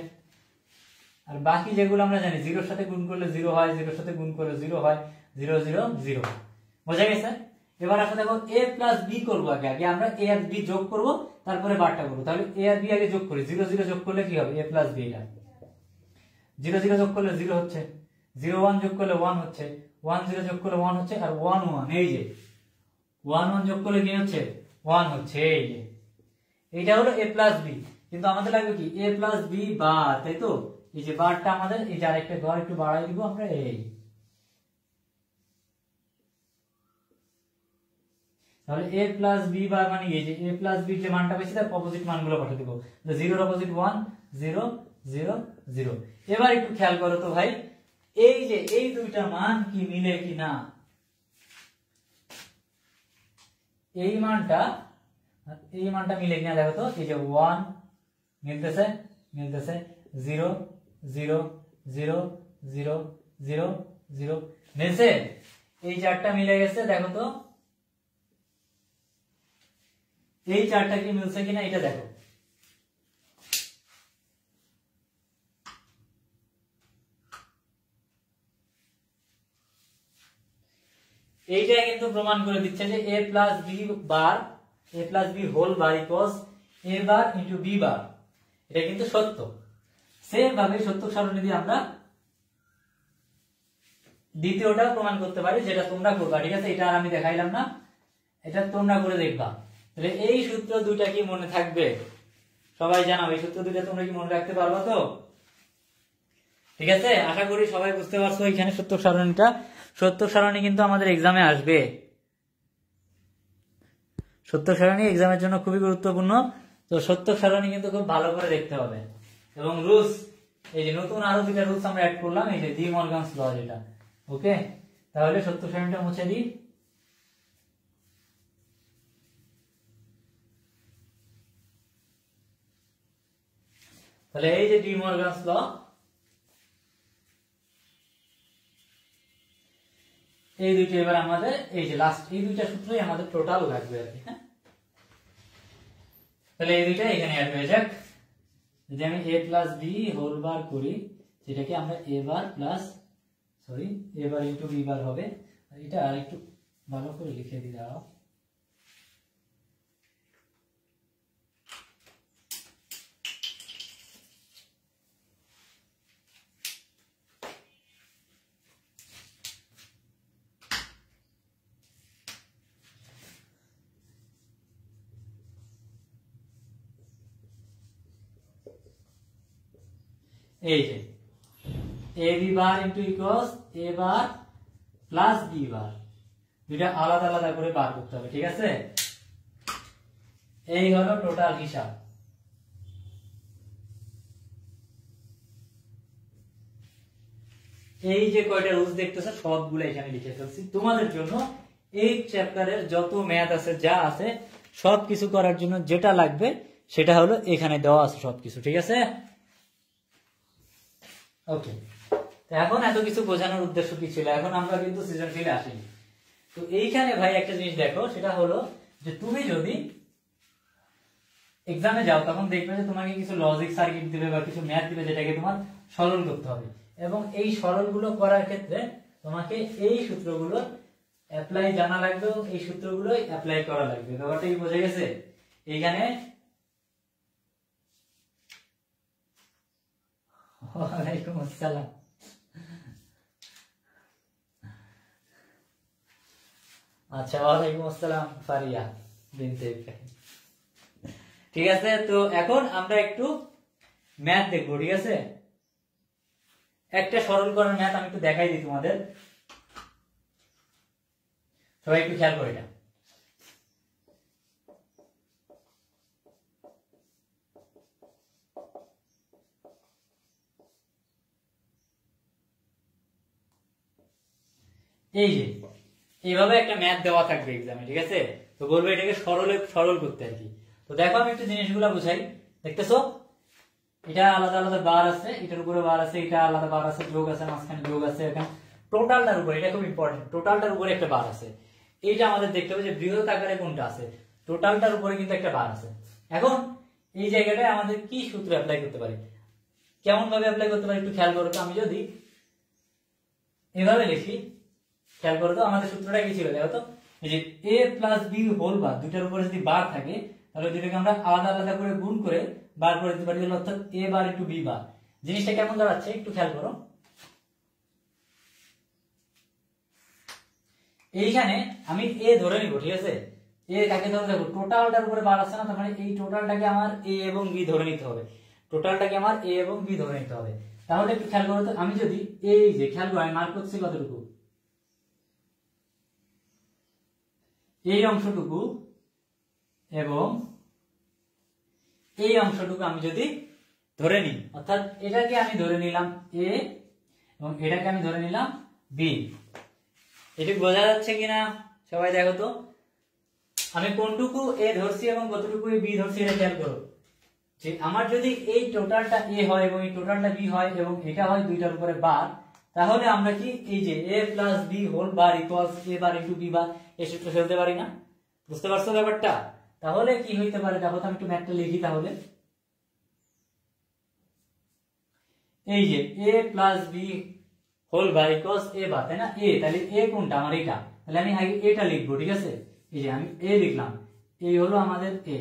আর বাকি যেগুলো আমরা জানি, 0 এর সাথে গুণ করলে 0 হয়, 0 এর সাথে গুণ করলে 0 হয়, 0 0 0। বোঝা গেছে? এবার আসলে দেখো a প্লাস বি করবো। আগে আমরা a আর b যোগ করব, তারপরে বারটা করবো। তাহলে a আর b আগে যোগ করি, 0 0 যোগ করলে কি হবে, a প্লাস b। এটা 0 0 যোগ করলে 0 হচ্ছে, 0 1 যোগ করলে 1 হচ্ছে, 1 0 যোগ করলে 1 হচ্ছে, আর 1 1, এই যে 1 1 যোগ করলে কি হচ্ছে 1 হচ্ছে। এই যে এইটা হলো a প্লাস b। কিন্তু আমাদের লাগবে কি a প্লাস b বার, তাই তো? এই যে বারটা আমাদের, এই যে আরেকটা ঘর একটু বাড়াই দিব আমরা। এই তাহলে a প্লাস b বার মানে এই যে a প্লাস b যে মানটা পেয়েছি তার অপোজিট মানগুলো পাঠিয়ে দেবো। 0 এর অপোজিট 1 0 0 0। এবার একটু খেয়াল করো তো ভাই, এই যে এই দুইটা মান কি মিলে কি না? এই মানটা মিলে কিনা দেখো তো। এই যে 1 মিলতেছে, মিলতেছে, 0 0 0 0 0 0 মিলছে। এই চারটা মিলে গেছে, দেখো তো এই চারটা কি মিলছে কিনা এটা দেখো। এইটা কিন্তু প্রমাণ করে দিচ্ছে যে a plus B bar, a plus B whole bar equals a bar into B bar. এটা কিন্তু সত্য। সেম ভাবে সত্য সারণী দিয়ে আমরা দ্বিতীয়টাও প্রমাণ করতে পারি, যেটা তোমরা করবা, ঠিক আছে? এটা আর আমি দেখাইলাম না, এটা তোমরা করে দেখবা। তাহলে এই সূত্র দুইটা কি মনে থাকবে? সবাই জানাও, এই সূত্র দুইটা তোমরা কি মনে রাখতে পারবা তো? ঠিক আছে, আশা করি সবাই বুঝতে পারছো। এখানে সত্যক সারণীটা, সত্যক সারণী কিন্তু আমাদের এক্সামে আসবে। সত্যক সারণী এক্সামের জন্য খুবই গুরুত্বপূর্ণ। তো সত্যক সারণী কিন্তু খুব ভালো করে দেখতে হবে। এবং রুলস, এই যে নতুন আরো দুইটা রুলস আমরা অ্যাড করলাম, এই যে ডি মর্গানস ল যেটা। ওকে, তাহলে সত্যক সারণীটা মুছে দিই। তাহলে এই যে ডি মর্গানস ল, এই দুইটা এবার আমাদের, এই যে লাস্ট এই দুইটা সূত্রই আমাদের টোটাল লাগবে আর কি। হ্যাঁ, তাহলে এই দুইটা এখানে অ্যাড হয়ে যাক। যদি আমি a plus B whole bar করি, যেটাকে আমরা a bar plus, sorry, a bar into b bar হবে। এটা আর একটু ভালো করে লিখে দিই, দাও। এই যে A B bar into equals A bar plus B বার, দুইটা আলাদা আলাদা করে বার করতে হবে, ঠিক আছে? এই হলো টোটাল হিসাব। এই যে কয়টা রুলস দেখতেছো সবগুলো এখানে লিখে ফেলছি তোমাদের জন্য। এই চ্যাপ্টারের যত ম্যাথ আছে, যা আছে, সবকিছু করার জন্য যেটা লাগবে সেটা হলো এখানে দেওয়া আছে সবকিছু, ঠিক আছে? ওকে, এখন এত কিছু বোঝানোর উদ্দেশ্য কি ছিল? এখন আমরা কিন্তু সৃজনশীলে আসিনি। তো এইখানে ভাই একটা জিনিস দেখো, সেটা হলো যে তুমি যদি এক্সামে যাও তখন দেখবে যে তোমাকে কিছু লজিক সার্কিট দিবে বা কিছু ম্যাথ দিবে, যেটাকে তোমার সরল করতে হবে। এবং এই সরলগুলো করার ক্ষেত্রে তোমাকে এই সূত্রগুলো অ্যাপ্লাই জানা লাগবে, এই সূত্রগুলো অ্যাপ্লাই করা লাগবে। ব্যাপারটা কি বোঝা গেছে? এইখানে ওয়ালাইকুম আসসালাম। আচ্ছা, ওয়ালাইকুম আসসালাম ফারিয়া বিনতে ইব্রাহিম। ঠিক আছে, তো এখন আমরা একটু ম্যাথ দেখবো, ঠিক আছে? একটা সরল করার ম্যাথ আমি একটু দেখাই দিই তোমাদের, সবাই একটু খেয়াল করে এটা। এই যে এইভাবে একটা ম্যাথ দেওয়া থাকবে এক্সামে, ঠিক আছে? তো বলবো এটাকে সরল করতে আর কি। তো দেখো আমি একটু জিনিসগুলো বুঝাই। দেখতেছো এটা আলাদা আলাদা বার আছে, এটার উপরে বার আছে, এটা আলাদা বার আছে, যোগ আছে, মাঝখানে যোগ আছে, এখানে টোটালটার উপরে, এটা খুব ইম্পর্টেন্ট, টোটালটার উপরে একটা বার আছে। এইটা আমাদের দেখতে হবে যে বৃহৎ আকারে কোনটা আছে, টোটালটার উপরে কিন্তু একটা বার আছে। এখন এই জায়গাটায় আমাদের কি সূত্র অ্যাপ্লাই করতে পারি, কেমন ভাবে অ্যাপ্লাই করতে পারি একটু খেয়াল করো তো। আমি যদি এভাবে লিখি, খেয়াল করো তো আমাদের সূত্রটা কি ছিল দেখো তো। এই যে a plus B whole bar, দুটার উপরে যদি বার থাকে তাহলে দুটাকে আমরা আলাদা আলাদা করে গুণ করে বার করে দিতে পারি, অর্থাৎ a bar into B bar. জিনিসটা কেমন দাঁড়াচ্ছে একটু খেয়াল করো। এইখানে আমি a ধরে নিব, ঠিক আছে? a কাকে ধরে, দেখো টোটালটার উপরে বার আছে না, তার মানে এই টোটালটাকে আমার a এবং b ধরে নিতে হবে, টোটালটাকে আমার a এবং b ধরে নিতে হবে। তাহলে একটু খেয়াল করো তো, আমি যদি এই যে খেয়াল করো আমি মার্ক করছি কতটুকু, এই অংশটুকু এবং এই অংশটুকু আমি যদি ধরে নিই, অর্থাৎ এটাকে আমি ধরে নিলাম a এবং এটাকে আমি ধরে নিলাম b। এটি বোঝা যাচ্ছে কিনা সবাই দেখো তো, আমি কোনটুকু a ধরছি এবং কতটুকু b ধরছি এটা খেয়াল করো। যে আমার যদি এই টোটালটা a হয় এবং এই টোটালটা b হয় এবং এটা হয় দুইটার উপরে বার, তাহলে আমরা কি এই যে a plus b whole bar equals a bar into b bar, এই সূত্র ফেলতে পারি না? বুঝতে পারছো ব্যাপারটা? তাহলে কি হইতে পারে দেখো তো, আমি একটু ম্যাথটা লিখি তাহলে। এই যে a plus b whole bar equals a bar, তাই না? a, তাহলে a কোনটা আমার এটা, তাহলে আমি আগে এটা লিখবো, ঠিক আছে? এই যে আমি a লিখলাম, এই হলো আমাদের a।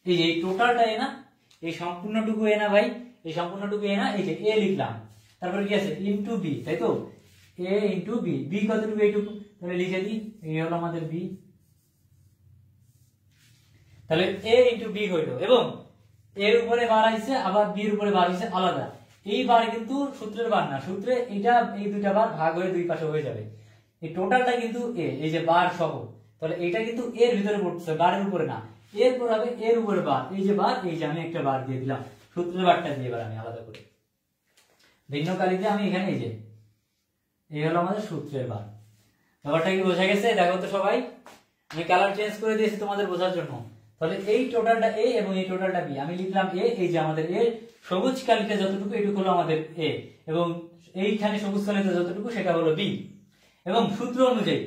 এই যে এই টোটালটা এ না, এই সম্পূর্ণটুকু এ না ভাই, এই সম্পূর্ণটুকু এ না, এই যে a লিখলাম। তারপরে কি আছে ইনটু বি, তাই তো, এ ইনটু বি, বি কতটুকু এইটুকু, তাহলে লিখে দিই এই হলো আমাদের বি। তাহলে এ ইনটু বি হইলো, এবং এর উপরে বার আইছে আবার বি এর উপরে বার হইছে আলাদা। এই বার কিন্তু সূত্রের বার না, সূত্রে এইটা এই দুইটা বার ভাগ হয়ে দুই পাশে হয়ে যাবে। এই টোটালটা কিন্তু এ, এই যে বার সহ, তাহলে এটা কিন্তু এর ভিতরে পড়তেছে, বারের উপরে না। এরপর হবে এর উপরে বার, এই যে বার, এই যে আমি একটা বার দিয়ে দিলাম, সূত্রের বারটা দিয়ে এবার আমি আলাদা করে ভিন্ন কালিতে আমি এখানে এই যে এই হলো আমাদের সূত্রের বার। ব্যাপারটা কি বোঝা গেছে? দেখো তো সবাই, আমি কালার চেঞ্জ করে দিয়েছি তোমাদের বোঝার জন্য। তাহলে এই টোটালটা এ এবং এই টোটালটা বি, আমি লিখলাম এ, এই যে আমাদের এ সবুজ কালিতে যতটুকু এটুকু হলো আমাদের এ, এবং এইখানে সবুজ কালিতে যতটুকু সেটা হলো বি। এবং সূত্র অনুযায়ী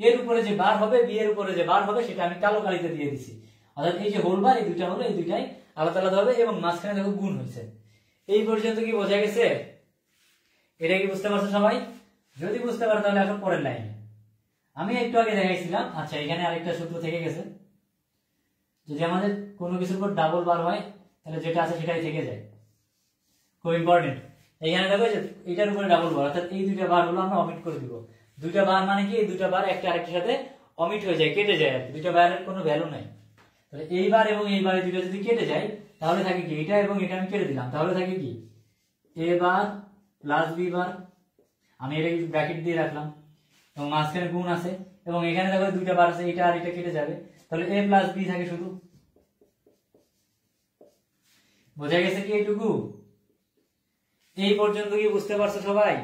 এর উপরে যে বার হবে, বি এর উপরে যে বার হবে সেটা আমি কালো কালিতে দিয়ে দিছি। অর্থাৎ এই যে হোল বার, এই দুইটা হলো, এই দুইটাই আলাদা আলাদা হবে, এবং মাঝখানে দেখো গুণ হয়েছে। এই পর্যন্ত কি বোঝা গেছে? এটা কি বুঝতে পারছো সবাই? যদি বুঝতে পারো তাহলে এখন পরের লাইনে আমি একটু আগে দেখাইছিলাম। আচ্ছা, এখানে আরেকটা সূত্র থেকে গেছে, যদি আমাদের কোনো কিছুর উপর ডাবল বার হয় তাহলে যেটা আছে সেটাই থেকে যায়, খুব ইম্পর্টেন্ট। এইখানে দেখো যে এটার উপরে ডাবল বার, অর্থাৎ এই দুইটা বার হলো আমরা অমিট করে দিব। দুইটা বার মানে কি, এই দুইটা বার একটা আরেকটার সাথে অমিট হয়ে যায়, কেটে যায় আর কি, দুইটা বারের কোনো ভ্যালু নাই। তাহলে এই বার এবং এই বারে দুইটা যদি কেটে যায় তাহলে থাকে কি, এটা এবং এটা আমি কেটে দিলাম, তাহলে থাকে কি এ বার প্লাস বি বার, আমি এটা ব্র্যাকেট দিয়ে রাখলাম, এবং মাঝখানে গুণ আছে, এবং এখানে দেখো দুইটা বার আছে, এটা আর এটা কেটে যাবে, তাহলে এ প্লাস বি থাকে শুধু। বোঝা গেছে কি এইটুকু? এই পর্যন্ত কি বুঝতে পারছো সবাই?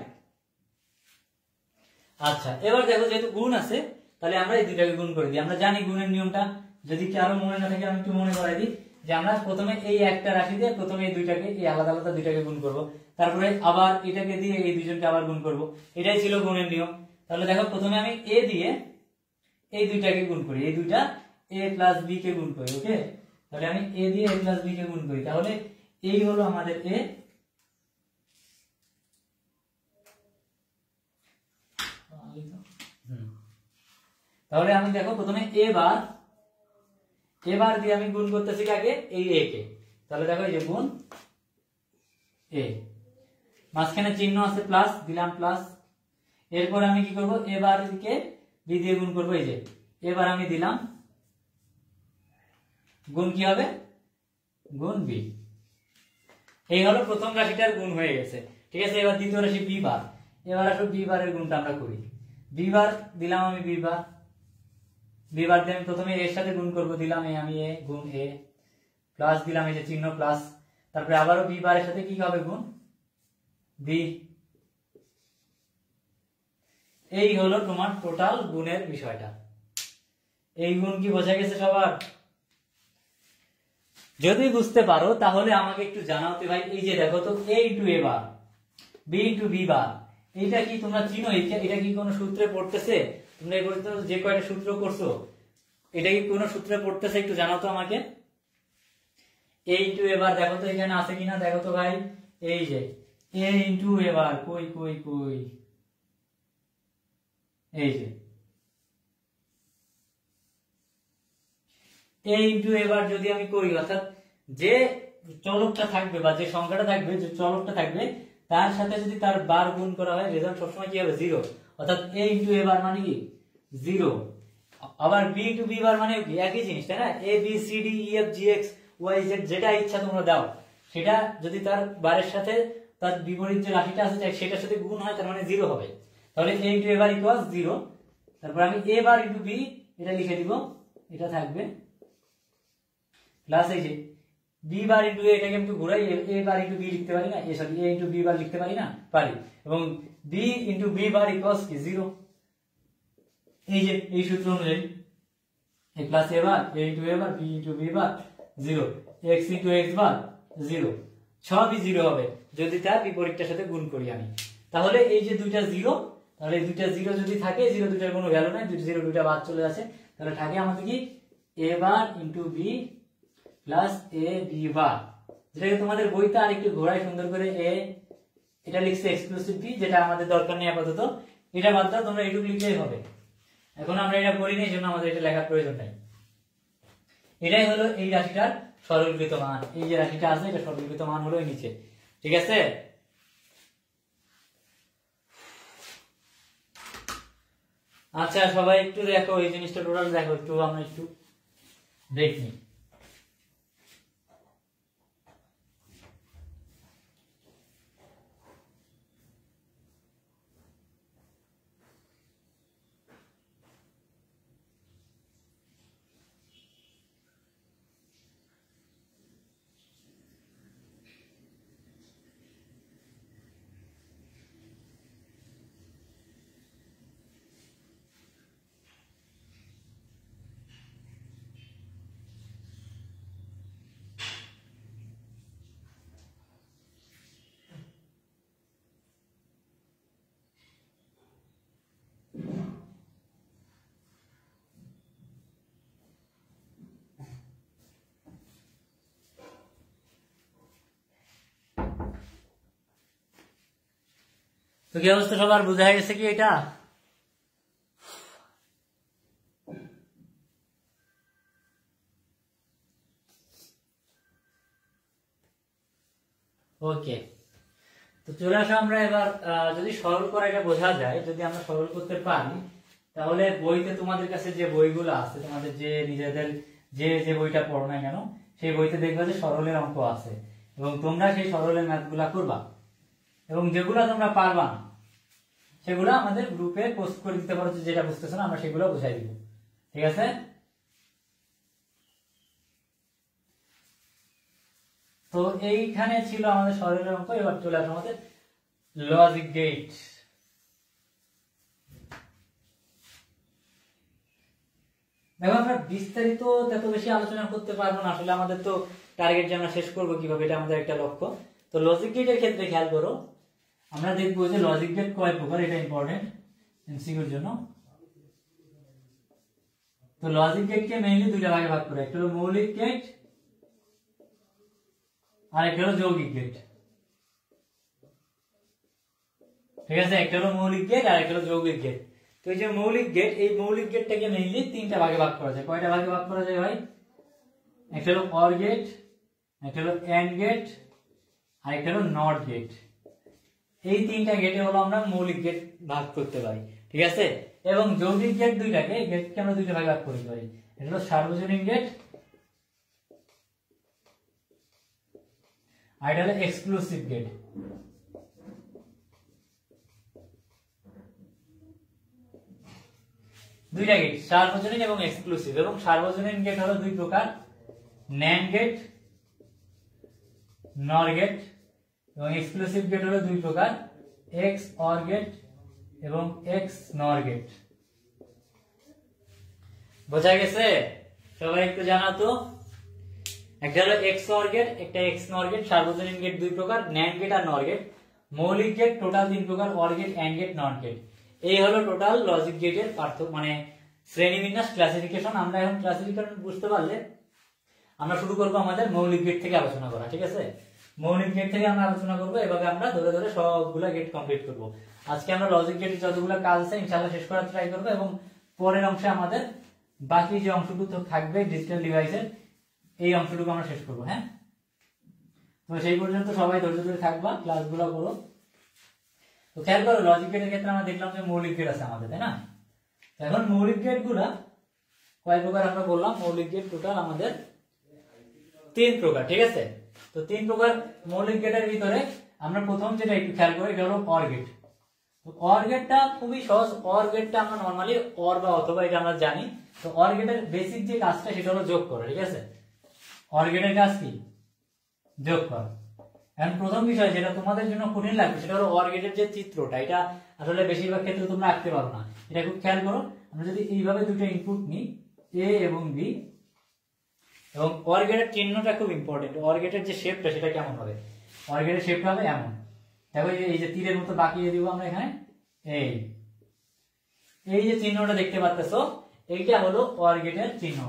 আচ্ছা, এবার দেখো যেহেতু গুণ আছে তাহলে আমরা এই দুইটাকে গুণ করে দিই। আমরা জানি গুণের নিয়মটা, যদি কারো মনে না থাকে আমি একটু মনে করাই দিই, যে আমরা প্রথমে এই একটা রাশি দিয়ে প্রথমে এই দুইটাকে, এই আলাদা আলাদা দুইটাকে গুণ করব, তারপরে আবার এটাকে দিয়ে এই দুইজনকে আবার গুণ করব, এটাই ছিল গুণের নিয়ম। তাহলে দেখো প্রথমে আমি এ দিয়ে এই দুইটাকে গুণ করি, এই দুইটা এ প্লাস বি কে গুণ করি, ওকে। তাহলে আমি এ দিয়ে এ প্লাস বি কে গুণ করি, তাহলে এই হলো আমাদের এ, তাহলে আমি দেখো প্রথমে এবার দিয়ে আমি গুণ করতেছি কাকে, এই এ কে। তাহলে দেখো এই যে গুণ এ, মাঝখানে চিহ্ন আছে প্লাস, দিলাম প্লাস। এরপর আমি কি করব, এবার কে বি দিয়ে গুণ করব, এই যে এবার আমি দিলাম গুণ কি হবে, গুণ বি। এই হলো প্রথম রাশিটার গুণ হয়ে গেছে, ঠিক আছে। এবার দ্বিতীয় রাশি বি বার, এবার আসো বি বারের গুণটা আমরা করি। বি বার দিলাম আমি বি বার দিয়ে আমি প্রথমে এর সাথে গুণ করব, দিলাম এ, আমি এ গুণ এ, প্লাস দিলাম এই যে চিহ্ন প্লাস, তারপরে আবারও বি বারের সাথে কি হবে, গুণ বি। এই হলো তোমার টোটাল গুণের বিষয়টা। এই গুণ কি বোঝা গেছে সবার? যদি বুঝতে পারো তাহলে আমাকে একটু জানাতে ভাই। এই যে দেখো তো এ into A bar, B into B বার, এইটা কি তোমরা চিনো? এটা কি কোনো সূত্রে পড়তেছে? তোমরা এই পর্যন্ত যে কয়টা সূত্র করছো এটা কি কোনো সূত্রে পড়তেছে? একটু জানাও তো আমাকে। এ ইন্টু এ বার দেখো তো এখানে আছে কিনা, দেখো তো ভাই। এই যে এ ইন্টু এ বার, কই কই কই, এই যে এ ইন্টু এ বার যদি আমি করি, অর্থাৎ যে চলকটা থাকবে বা যে সংখ্যাটা থাকবে, যে চলকটা থাকবে তার সাথে যদি তার বার গুণ করা হয়, রেজাল্ট সবসময় কি হবে, জিরো। অর্থাৎ এ ইন্টু এ বার মানে কি জিরো। আবার বি ইন্টু বি বার মানে কি একই জিনিস, তাই না? A B C D E F G X Y Z যেটা ইচ্ছা তোমরা দাও, সেটা যদি তার বারের সাথে তার বিপরীত যে রাশিটা আছে সেটার সাথে গুণ হয়, তার মানে জিরো হবে। তাহলে এ into A bar equals zero. তারপর আমি এ বার ইন্টু বি এটা লিখে দিব, এটা থাকবে প্লাস এই যে বি বার ইন্টু এ, এটাকে একটু ঘুরাই, এ বার ইন্টু বি লিখতে পারি না, sorry A into B bar লিখতে পারি না, পারি। এবং B into B bar equals কি জিরো। এই যে এই সূত্র অনুযায়ী A plus A bar, A into A bar, B into B bar zero, X into X bar zero, সবই জিরো হবে যদি তার বিপরীতটার সাথে গুণ করি আমি। তাহলে এই যে দুইটা জিরো, তাহলে এই দুইটা জিরো যদি থাকে, জিরো দুইটার কোনো ভ্যালু নাই, জিরো দুইটা বাদ চলে যাচ্ছে, তাহলে থাকে আমাদের কি এ বার into B plus A B বার, যেটাকে তোমাদের বইতে আর একটু ঘোরায় সুন্দর করে এ, এটা লিখছে এক্সক্লুসিভ বি, যেটা আমাদের দরকার নেই আপাতত, এটা বাদ দাও, তোমরা এটুকু লিখলেই হবে। এখন আমরা এটা করিনি, এই জন্য আমাদের এটা লেখার প্রয়োজন নাই। এটাই হলো এই রাশিটার সরলীকৃত মান। এই যে রাশিটা আছে এটা সরলীকৃত মান হলো নিচে, ঠিক আছে। আচ্ছা সবাই একটু দেখো এই জিনিসটা টোটাল দেখো, একটু আমরা একটু ব্রেক নিই। তো কি অবস্থা, সবার বোঝা গেছে কি এটা? ওকে, তো চলে আসো আমরা এবার যদি সরল করা এটা বোঝা যায়, যদি আমরা সরল করতে পারি তাহলে বইতে তোমাদের কাছে যে বইগুলো আছে, তোমাদের যে নিজেদের যে যে বইটা পড়ো না কেন সেই বইতে দেখবে যে সরলের অঙ্ক আছে, এবং তোমরা সেই সরলের ম্যাথগুলা করবা, এবং যেগুলো তোমরা পারবা না সেগুলো আমাদের গ্রুপে পোস্ট করে দিতে পারো, যেটা বুঝতেছো না আমরা সেগুলো বুঝাই দিব, ঠিক আছে? তো এইখানে ছিল আমাদের সরলের অঙ্ক। এবার চলে আসো আমাদের লজিক গেট। দেখো আমরা বিস্তারিত এত বেশি আলোচনা করতে পারবো না, আসলে আমাদের তো টার্গেট যে আমরা শেষ করবো কিভাবে এটা আমাদের একটা লক্ষ্য। তো লজিক গেটের ক্ষেত্রে খেয়াল করো, আমরা দেখবো যে লজিক গেট কয় প্রকার, এটা ইম্পর্টেন্ট এমসিকিউর জন্য। তো লজিক গেটকে মেইনলি দুইটা ভাগে ভাগ করে, একটা হলো মৌলিক গেট আর একটা হলো যৌগিক গেট, ঠিক আছে? একটা হলো মৌলিক গেট আর একটা হলো যৌগিক গেট। তো এই যে মৌলিক গেট, এই মৌলিক গেটটাকে মেইনলি তিনটা ভাগে ভাগ করা যায়। কয়টা ভাগে ভাগ করা যায় ভাই? একটা হলো অর গেট, একটা হলো এন্ড গেট আর একটা হলো নট গেট। এই তিনটা গেটে হলো আমরা মৌলিক গেট ভাগ করতে পারি, ঠিক আছে? এবং যৌগিক গেট দুইটাকে, গেটকে আমরা দুইটা ভাগে ভাগ করতে পারি, এটা হলো সার্বজনীন গেট আর এটা হলো এক্সক্লুসিভ গেট। দুইটা গেট, সার্বজনীন এবং এক্সক্লুসিভ। এবং সার্বজনীন গেট হলো দুই প্রকার, ন্যান্ড গেট, নর গেট। এবং এক্সক্লুসিভ গেট হলো দুই প্রকার, এক্স অর গেট এবং এক্স নর গেট। বোঝা গেছে? সবাই একটু জানাতো। একটা হলো এক্স অর গেট, একটা এক্স নর গেট। সার্বজনীন গেট দুই প্রকার, ন্যান্ড গেট আর নর গেট। মৌলিক গেট টোটাল তিন প্রকার, or gate, and gate, not gate. এই হলো টোটাল লজিক গেটের পার্থক্য, মানে শ্রেণীবিন্যাস, ক্লাসিফিকেশন। আমরা এখন ক্লাসিফিকেশন বুঝতে পারলে আমরা শুরু করবো আমাদের মৌলিক গেট থেকে আলোচনা করা, ঠিক আছে? মৌলিক গেট থেকে আমরা আলোচনা করবো, এভাবে আমরা ধরে ধরে সবগুলা গেট কমপ্লিট করবো। আজকে আমরা লজিক গেটের যতগুলো কাজ আছে ইনশাআল্লাহ শেষ করার ট্রাই করবো, এবং পরের অংশে আমাদের বাকি যে অংশটুকু থাকবে ডিজিটাল ডিভাইসের, এই অংশটুকু আমরা শেষ করবো। হ্যাঁ, তো সেই পর্যন্ত সবাই ধৈর্য ধরে থাকবা, ক্লাসগুলো করো। তো খেয়াল করো, লজিক গেটের ক্ষেত্রে আমরা দেখলাম যে মৌলিক গেট আছে আমাদের, তাই না? এখন মৌলিক গেট গুলা কয় প্রকার আমরা বললাম? মৌলিক গেট টোটাল আমাদের তিন প্রকার, ঠিক আছে? তো তিন প্রকার মৌলিক গেটের ভিতরে আমরা প্রথম যেটা একটু খেয়াল করি, এটা হলো অর গেট। তো অর গেটটা খুবই সহজ। অর গেটটা আমরা নরমালি অর বা অথবা এটা আমরা জানি। তো অর গেটের বেসিক যে কাজটা সেটা হলো যোগ করা, ঠিক আছে? অর গেটের কাজ কি? যোগ করা। এখন প্রথম বিষয় যেটা তোমাদের জন্য কঠিন লাগবে সেটা হলো অর গেটের যে চিত্রটা, এটা আসলে বেশিরভাগ ক্ষেত্রে তোমরা আঁকতে পারো না। এটা খুব খেয়াল করো, আমরা যদি এইভাবে দুটো ইনপুট নিই, এ এবং বি, এবং অর গেটের চিহ্নটা খুব ইম্পর্টেন্ট। অর গেটের যে শেপটা সেটা কেমন হবে? অর গেটের শেপটা হবে এমন, দেখো এই যে তীরের মতো বাঁকিয়ে দিব আমরা এখানে, এই যে চিহ্নটা দেখতে পাচ্ছো, এইটা হলো অর গেটের চিহ্ন।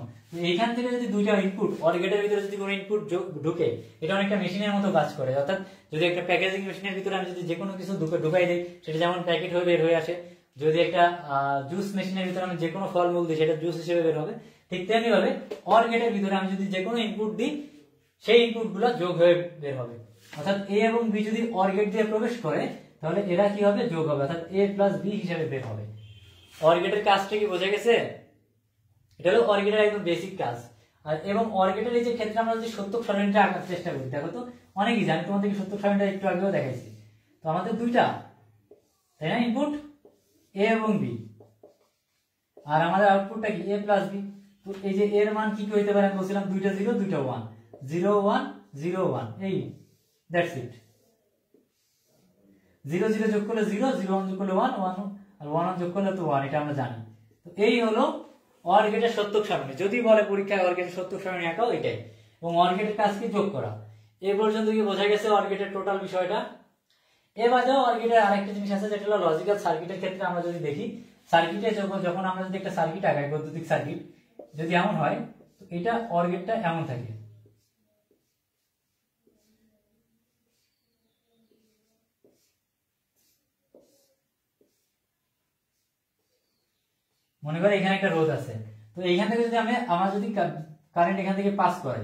এইখান থেকে যদি দুইটা ইনপুট, অর গেটের ভিতরে যদি কোনো ইনপুট ঢুকে, এটা অনেকটা মেশিনের মতো কাজ করে। অর্থাৎ যদি একটা প্যাকেজিং মেশিনের ভিতরে আমি যদি যে কোনো কিছু ঢুকাই দিই, সেটা যেমন প্যাকেট হয়ে বের হয়ে আসে। যদি একটা জুস মেশিনের ভিতরে আমি যে কোনো ফলমূল দিই, সেটা জুস হিসেবে বের হবে। ঠিক তেমনি ভাবে অর গেটের ভিতরে আমি যদি যে কোনো ইনপুট দিই, সেই ইনপুট গুলো যোগ হয়ে বের হবে। অর্থাৎ এ এবং বি যদি অর গেট দিয়ে প্রবেশ করে, তাহলে এরা কি হবে? যোগ হবে, অর্থাৎ এ প্লাস বি হিসেবে বের হবে। অর গেটের কাজটা কি বোঝা গেছে? এটা হলো অর গেটের একদম বেসিক কাজ। আর এবং অর গেটের এই যে ক্ষেত্রে আমরা যদি সত্যক সারণীটা আঁকার চেষ্টা করি, দেখো তো অনেক ইজি। আমি তোমাদেরকে সত্যক সারণীটা একটু আগেও দেখাইছি। তো আমাদের দুইটা, তাই না, ইনপুট এ এবং বি, আর আমাদের আউটপুটটা কি এ প্লাস বি। তো এই যে এর মান কি হইতে পারে, আমি বলছিলাম দুইটা 0 দুইটা 1, 0 1 0 1, এই দ্যাটস ইট। 0 0 যোগ করলে 0, 0 1 যোগ করলে 1, 1 আর 1 1 যোগ করলে তো 1, এটা আমরা জানি। তো এই হলো অর গেটের সত্যক সারণী। যদি বলে পরীক্ষায় অর গেটের সত্যক সারণী আঁকাও, এটাই। এবং অর গেটের কাজ কি যোগ করা। এই পর্যন্ত কি বোঝা গেছে অর গেটের টোটাল বিষয়টা? এবার যাও অর গেটের আরেকটা জিনিস আছে, যেটা হলো লজিক্যাল সার্কিটের ক্ষেত্রে আমরা যদি দেখি, সার্কিটে যখন আমরা যদি একটা সার্কিট আঁকাই, বৈদ্যুতিক সার্কিট যদি এমন হয়, তো এটা অর গেটটা এমন থাকে। মনে করে এখানে একটা রোধ আছে, তো এইখান থেকে যদি আমরা যদি কারেন্ট এখান থেকে পাস করে,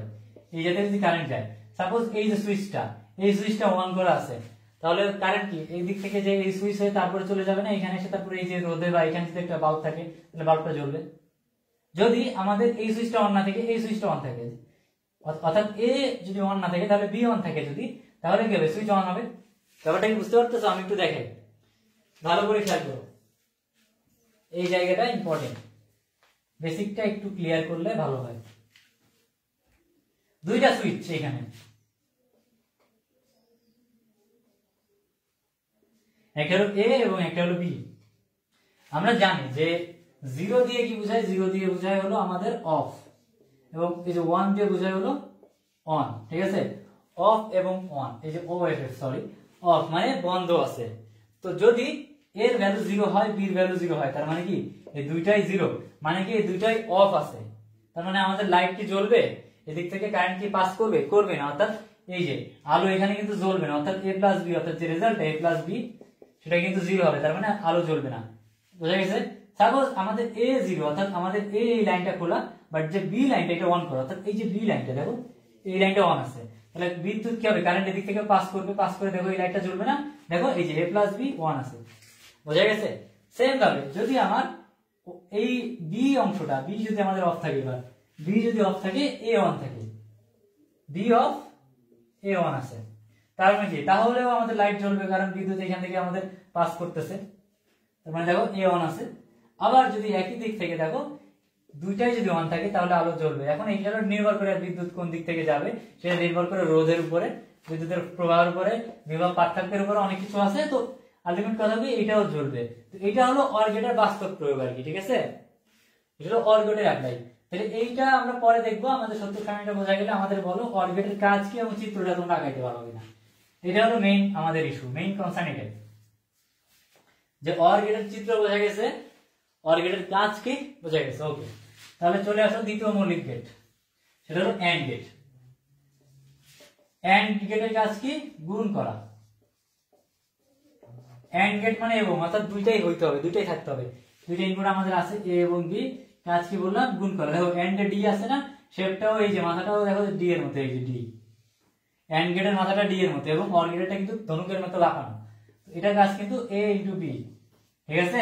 এই জায়গাতে যদি কারেন্ট যায়, সাপোজ এই যে সুইচটা অন করা আছে, তাহলে কারেন্ট কি এই দিক থেকে যে এই সুইচ হয়ে তারপরে চলে যাবে না এখানে এসে, তারপরে এই যে রোদে বা এখানে যদি একটা বাল্ব থাকে তাহলে বাল্বটা জ্বলবে। যদি আমাদের এই সুইচটা অন না থাকে, এই সুইচটা অন থাকে, অর্থাৎ এ যদি অন না থাকে তাহলে বি অন থাকে যদি, তাহলে কি হবে, সুইচ অন হবে। ব্যাপারটা কি বুঝতে পারতেছো? আমি একটু দেখাই, ভালো করে খেয়াল করো। এই জায়গাটা ইম্পর্টেন্ট, বেসিকটা একটু ক্লিয়ার করলে ভালো হয়। দুইটা সুইচ এখানে, একটা হলো এ এবং একটা হলো বি। আমরা জানি যে 0 দিয়ে কি বোঝায়, 0 দিয়ে বোঝায় হলো আমাদের অফ, এবং এই যে 1 দিয়ে বোঝায় হলো অন। ঠিক আছে, অফ এবং অন, এই যে অফ মানে বন্ধ আছে। তো যদি এর ভ্যালু 0 হয়, বির ভ্যালু 0 হয়, তার মানে কি এই দুইটাই 0, মানে কি এই দুইটাই অফ আছে। তার মানে আমাদের লাইট কি জ্বলবে, এদিক থেকে কারেন্ট কি পাস করবে, করবে না। অর্থাৎ এই যে আলো এখানে কিন্তু জ্বলবে না, অর্থাৎ এ প্লাস বি, অর্থাৎ যে রেজাল্ট এ প্লাস বি সেটা কিন্তু 0 হবে, তার মানে আলো জ্বলবে না। বোঝা গেছে? সাপোজ আমাদের এ 0, অর্থাৎ আমাদের এই লাইনটা খোলা, বাট যে বি লাইনটা এটা অন করা, অর্থাৎ এই যে বি লাইনটা দেখো, এই লাইনটা অন আছে, তাহলে বিদ্যুৎ কি হবে, কারেন্ট এদিক থেকে পাস করবে, পাস করে দেখো এই লাইটটা জ্বলবে না। দেখো এই যে এ প্লাস বি 1 আছে। বোঝা গেছে? সেম ভাবে যদি আমার এই বি অংশটা, বি যদি আমাদের অফ থাকে, এবার বি যদি অফ থাকে, এ অন থাকে, বি অফ এ অন আছে, তার মানে কি, তাহলেও আমাদের লাইট জ্বলবে, কারণ বিদ্যুৎ এখান থেকে আমাদের পাস করতেছে। তার মানে দেখো এ অন আছে। আবার যদি একই দিক থেকে দেখো দুইটাই যদি অন থাকে, তাহলে আলো জ্বলবে। এখন এইটা নির্ভর করে বিদ্যুৎ কোন দিক থেকে যাবে, সেটা নির্ভর করে রোধের উপরে, বিদ্যুতের প্রবাহের উপরে, বিভব পার্থক্যের উপরে, অনেক কিছু আছে। তো আলটিমেট কথা কি, এটাও জ্বলবে। তো এটা হলো অর গেটের বাস্তব প্রয়োগ আর কি। ঠিক আছে, এটা হলো অর গেটের অ্যাপ্লাই। তাহলে এইটা আমরা পরে দেখবো। আমাদের সত্য সারণীটা বোঝা গেলে আমাদের বলো অর গেটের কাজ কি এবং চিত্রটা তোমরা আঁকাইতে পারো কিনা। এটা হলো মেইন আমাদের ইস্যু, মেইন কনসার্ন এটাই, যে অর গেটের চিত্র বোঝা গেছে, অর গেটের কাজ কি বোঝা গেছে। ওকে, তাহলে চলে আসো দ্বিতীয় মৌলিক গেট, সেটা হলো এন্ড গেট। এন্ড গেটের কাজ কি, গুণ করা। এন্ড গেট মানে এবং, অর্থাৎ দুইটাই হইতে হবে, দুইটাই থাকতে হবে। দুইটা ইনপুট আমাদের আছে এ এবং বি, কাজ কি বললাম, গুণ করা। দেখো এন্ড এ ডি আছে না, শেপটাও এই যে মাথাটাও দেখো ডি এর মতো, এই যে ডি, এন্ড গেটের মাথাটা ডি এর মতো, এবং অর গেটটা কিন্তু ধনুকের মতো বাঁকানো। এটার কাজ কিন্তু এ ইন্টু বি। ঠিক আছে,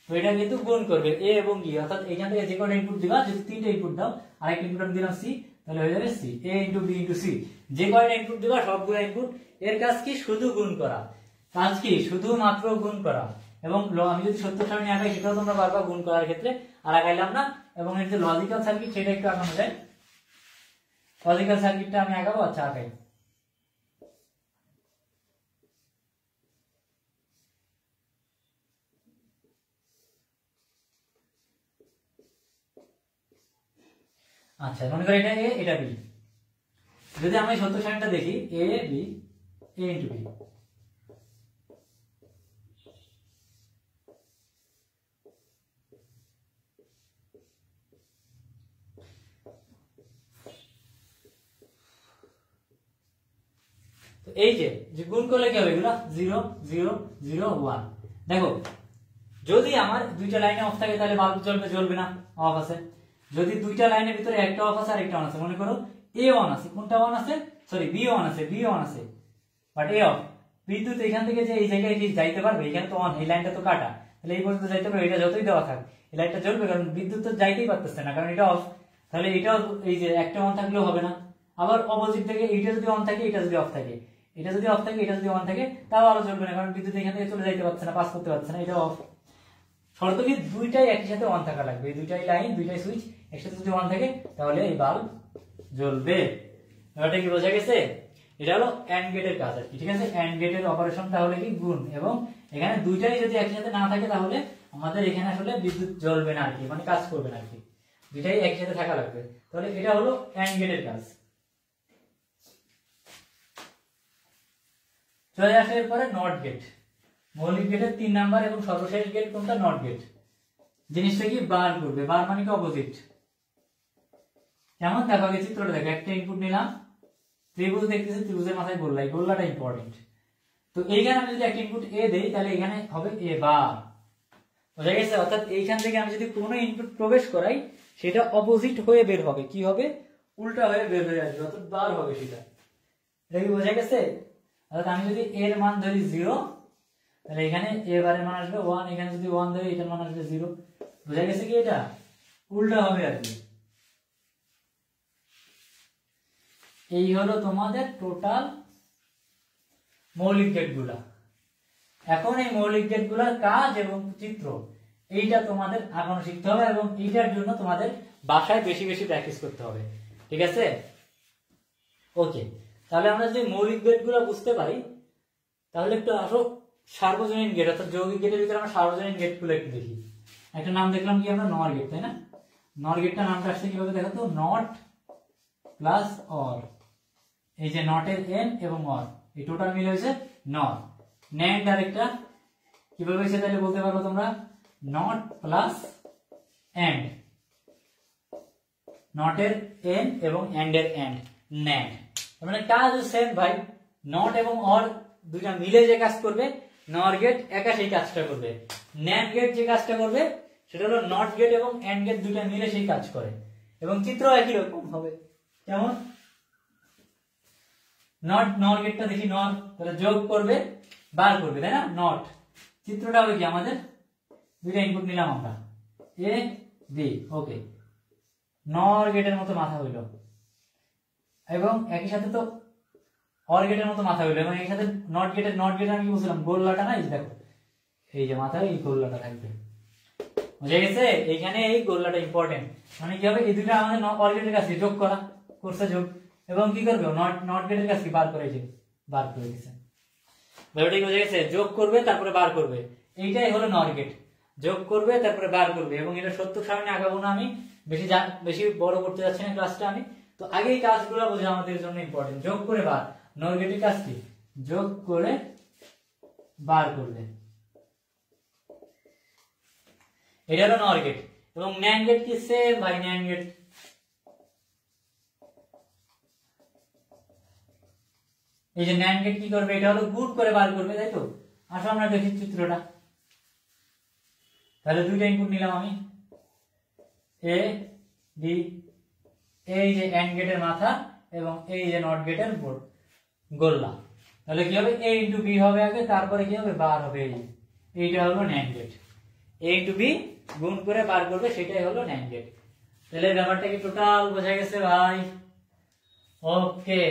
তো এটা কিন্তু গুণ করবে এ এবং বি, অর্থাৎ এখান থেকে যে কটা ইনপুট দিবা, যদি 3টা ইনপুট দাও, আরেকটা ইনপুট আমি দিলাম সি, তাহলে হয়ে যাবে সি, এ ইন্টু বি ইন্টু সি। যে কয়টা ইনপুট দিবা সবগুলো ইনপুট, এর কাজ কি, শুধু গুণ করা। কাজ কি, শুধুমাত্র গুণ করা। এবং আমি যদি সত্য সারণী আঁকাই, সেটাও তোমরা পারবা গুণ করার ক্ষেত্রে, আর আঁকাইলাম না। এবং এর যে লজিক্যাল সার্কিট, সেটা একটু আঁকানো যায়। লজিক্যাল সার্কিটটা আমি আঁকাবো, আচ্ছা আঁকাই। আচ্ছা, মনে করি এটা এ, এটা বি। যদি আমি সত্য সারণীটা দেখি, A B, A into B, এই যে গুণ করলে কি হবে, এগুলো 0 0 0 1। দেখো যদি আমার দুইটা লাইনে অফ থাকে, তাহলে বাল্ব জ্বলবে, জ্বলবে না, অফ আছে। যদি দুইটা লাইনের ভিতরে একটা অফ আছে আর একটা অন আছে, মনে করো এ অন আছে, কোনটা অন আছে, সরি বি অন আছে, বি অন আছে, বাট এ অফ। বিদ্যুৎ এখান থেকে যে এই জায়গায় কি যাইতে পারবে, এখানে তো অন, এই লাইনটা তো কাটা, তাহলে এই পর্যন্ত যাইতে পারবে, এটা যতই দেওয়া থাক এই লাইটটা জ্বলবে, কারণ বিদ্যুৎ তো যাইতেই পারতেছে না, কারণ এটা অফ। তাহলে এটাও এই যে একটা অন থাকলেও হবে না। আবার অপোজিট থেকে এইটা যদি অন থাকে, এটা যদি অফ থাকে, এটা যদি অফ থাকে, এটা যদি অন থাকে, তাও আলো জ্বলবে না, কারণ বিদ্যুৎ এখান থেকে চলে যাইতে পারছে না, পাস করতে পারছে না, এটা অফ। শর্ত কি দুইটাই একই সাথে অন থাকা লাগবে, এই দুইটাই লাইন, দুইটাই সুইচ একসাথে যদি অন থাকে তাহলে এই বাল্ব জ্বলবে। ব্যাপারটা কি বোঝা গেছে? এটা হলো এন্ড গেটের কাজ আর কি, ঠিক আছে। এন্ড গেটের অপারেশনটা হলো কি গুণ, এবং এখানে দুইটাই যদি একসাথে না থাকে তাহলে আমাদের এখানে আসলে বিদ্যুৎ জ্বলবে না আর কি, মানে কাজ করবে না আর কি, দুইটাই একসাথে থাকা লাগবে। তাহলে এটা হলো এন্ড গেটের কাজ। চলে আসে এরপরে নট গেট। মৌলিক গেটের 3 নাম্বার এবং সর্বশেষ গেট কোনটা? Not gate. জিনিসটা কি বার করবে, বার মানে কি অপোজিট। যেমন দেখো আগে চিত্রটা দেখো, একটা ইনপুট নিলাম, ত্রিভুজ দেখতেছি, ত্রিভুজের মাথায় গোল্লা, এই গোল্লাটা ইম্পর্টেন্ট। তো এইখানে আমি যদি একটা ইনপুট এ দেই তাহলে এখানে হবে এ বার, বোঝা গেছে? অর্থাৎ এইখান থেকে আমি যদি কোনো ইনপুট প্রবেশ করাই সেটা অপোজিট হয়ে বের হবে, কি হবে? উল্টা হয়ে বের হয়ে আসবে, অর্থাৎ বার হবে সেটা। এটা কি বোঝা গেছে? অর্থাৎ আমি যদি এর মান ধরি 0 তাহলে এখানে এ বারের মান আসবে 1, এখানে যদি 1 ধরি এটার মান আসবে 0। বোঝা গেছে কি? এটা উল্টা হবে আর কি। এই হলো তোমাদের টোটাল মৌলিক গেট গুলা। এখন এই মৌলিক গেট গুলার কাজ এবং চিত্র এইটা তোমাদের এখনো শিখতে হবে, এবং এইটার জন্য তোমাদের বাসায় বেশি বেশি প্র্যাকটিস করতে হবে, ঠিক আছে? ওকে, তাহলে আমরা যদি মৌলিক গেট গুলা বুঝতে পারি তাহলে একটু আসো সার্বজনীন গেট, অর্থাৎ যৌগিক গেটের ভিতরে আমরা সার্বজনীন গেট গুলো একটু দেখি। একটা নাম দেখলাম কি আমরা? নর গেট, তাই না? নর গেটটা নামটা আসছে কিভাবে দেখো তো, নট প্লাস অর। এই যে নটের এন এবং অর, এই টোটাল মিলে হয়েছে নর। ন্যান্ড আরেকটা কিভাবে হয়েছে তাহলে বলতে পারো তোমরা? নট প্লাস এন্ড, নটের এন এবং এন্ড এর এন্ড, ন্যান্ড। মানে কাজ সেম ভাই, নট এবং অর দুইটা মিলে যে কাজ করবে, নর গেট একা সেই কাজটা করবে। ন্যান্ড গেট যে কাজটা করবে সেটা হলো নট গেট এবং এন্ড গেট দুইটা মিলে সেই কাজ করে, এবং চিত্র একই রকম হবে। যেমন নট, নর গেটটা দেখি, নর তাহলে যোগ করবে বার করবে, তাই না? নট চিত্রটা হবে কি আমাদের? দুইটা ইনপুট নিলাম আমরা, এ বি, ওকে। নর গেটের মতো মাথা হইল, এবং একই সাথে তো অর গেটের মতো মাথা হইল, এবং একই সাথে নট গেটের, নট গেট আমি কি বলছিলাম? গোল্লাটা না, এই দেখো এই যে মাথায় এই গোল্লাটা থাকবে, বুঝে গেছে? এইখানে এই গোল্লাটা ইম্পর্টেন্ট। মানে কি হবে? এই দুইটা আমাদের অর গেটের কাছে যোগ করা, করছে যোগ, এবং কি করবে? নট গেটের কাছে বার করে, যে বার করে দিয়েছে। ব্যাপারটা বোঝা গেছে? যোগ করবে তারপরে বার করবে, এইটাই হলো নর গেট। যোগ করবে তারপরে বার করবে, এবং এটা সত্যক সারণী আঁকাবো না আমি, বেশি বড় করতে যাচ্ছি না ক্লাসটা আমি। তো আগে এই কাজগুলো বোঝা আমাদের জন্য ইম্পর্টেন্ট। যোগ করে বার, নর গেটের কাজ কি? যোগ করে বার করবে, এটা হলো নর গেট। এবং ন্যান্ড গেট কি? সেম ভাই, ন্যান্ড গেট। এই যে ন্যান্ড গেট কি করবে? এটা হলো গুণ করে বার করবে, তাই তো? আসো আমরা দেখি চিত্রটা। তাহলে দুইটা ইনপুট নিলাম আমি, এ বি, এই যে এন্ড গেটের মাথা এবং এই যে নট গেটের গোল্লা। তাহলে কি হবে? এ ইন্টু বি হবে আগে, তারপরে কি হবে? বার হবে। এইটা হলো ন্যান্ড গেট। এ ইন্টু বি গুণ করে বার করবে, সেটাই হলো ন্যান্ড গেট। তাহলে ব্যাপারটা কি টোটাল বোঝা গেছে ভাই? ওকে,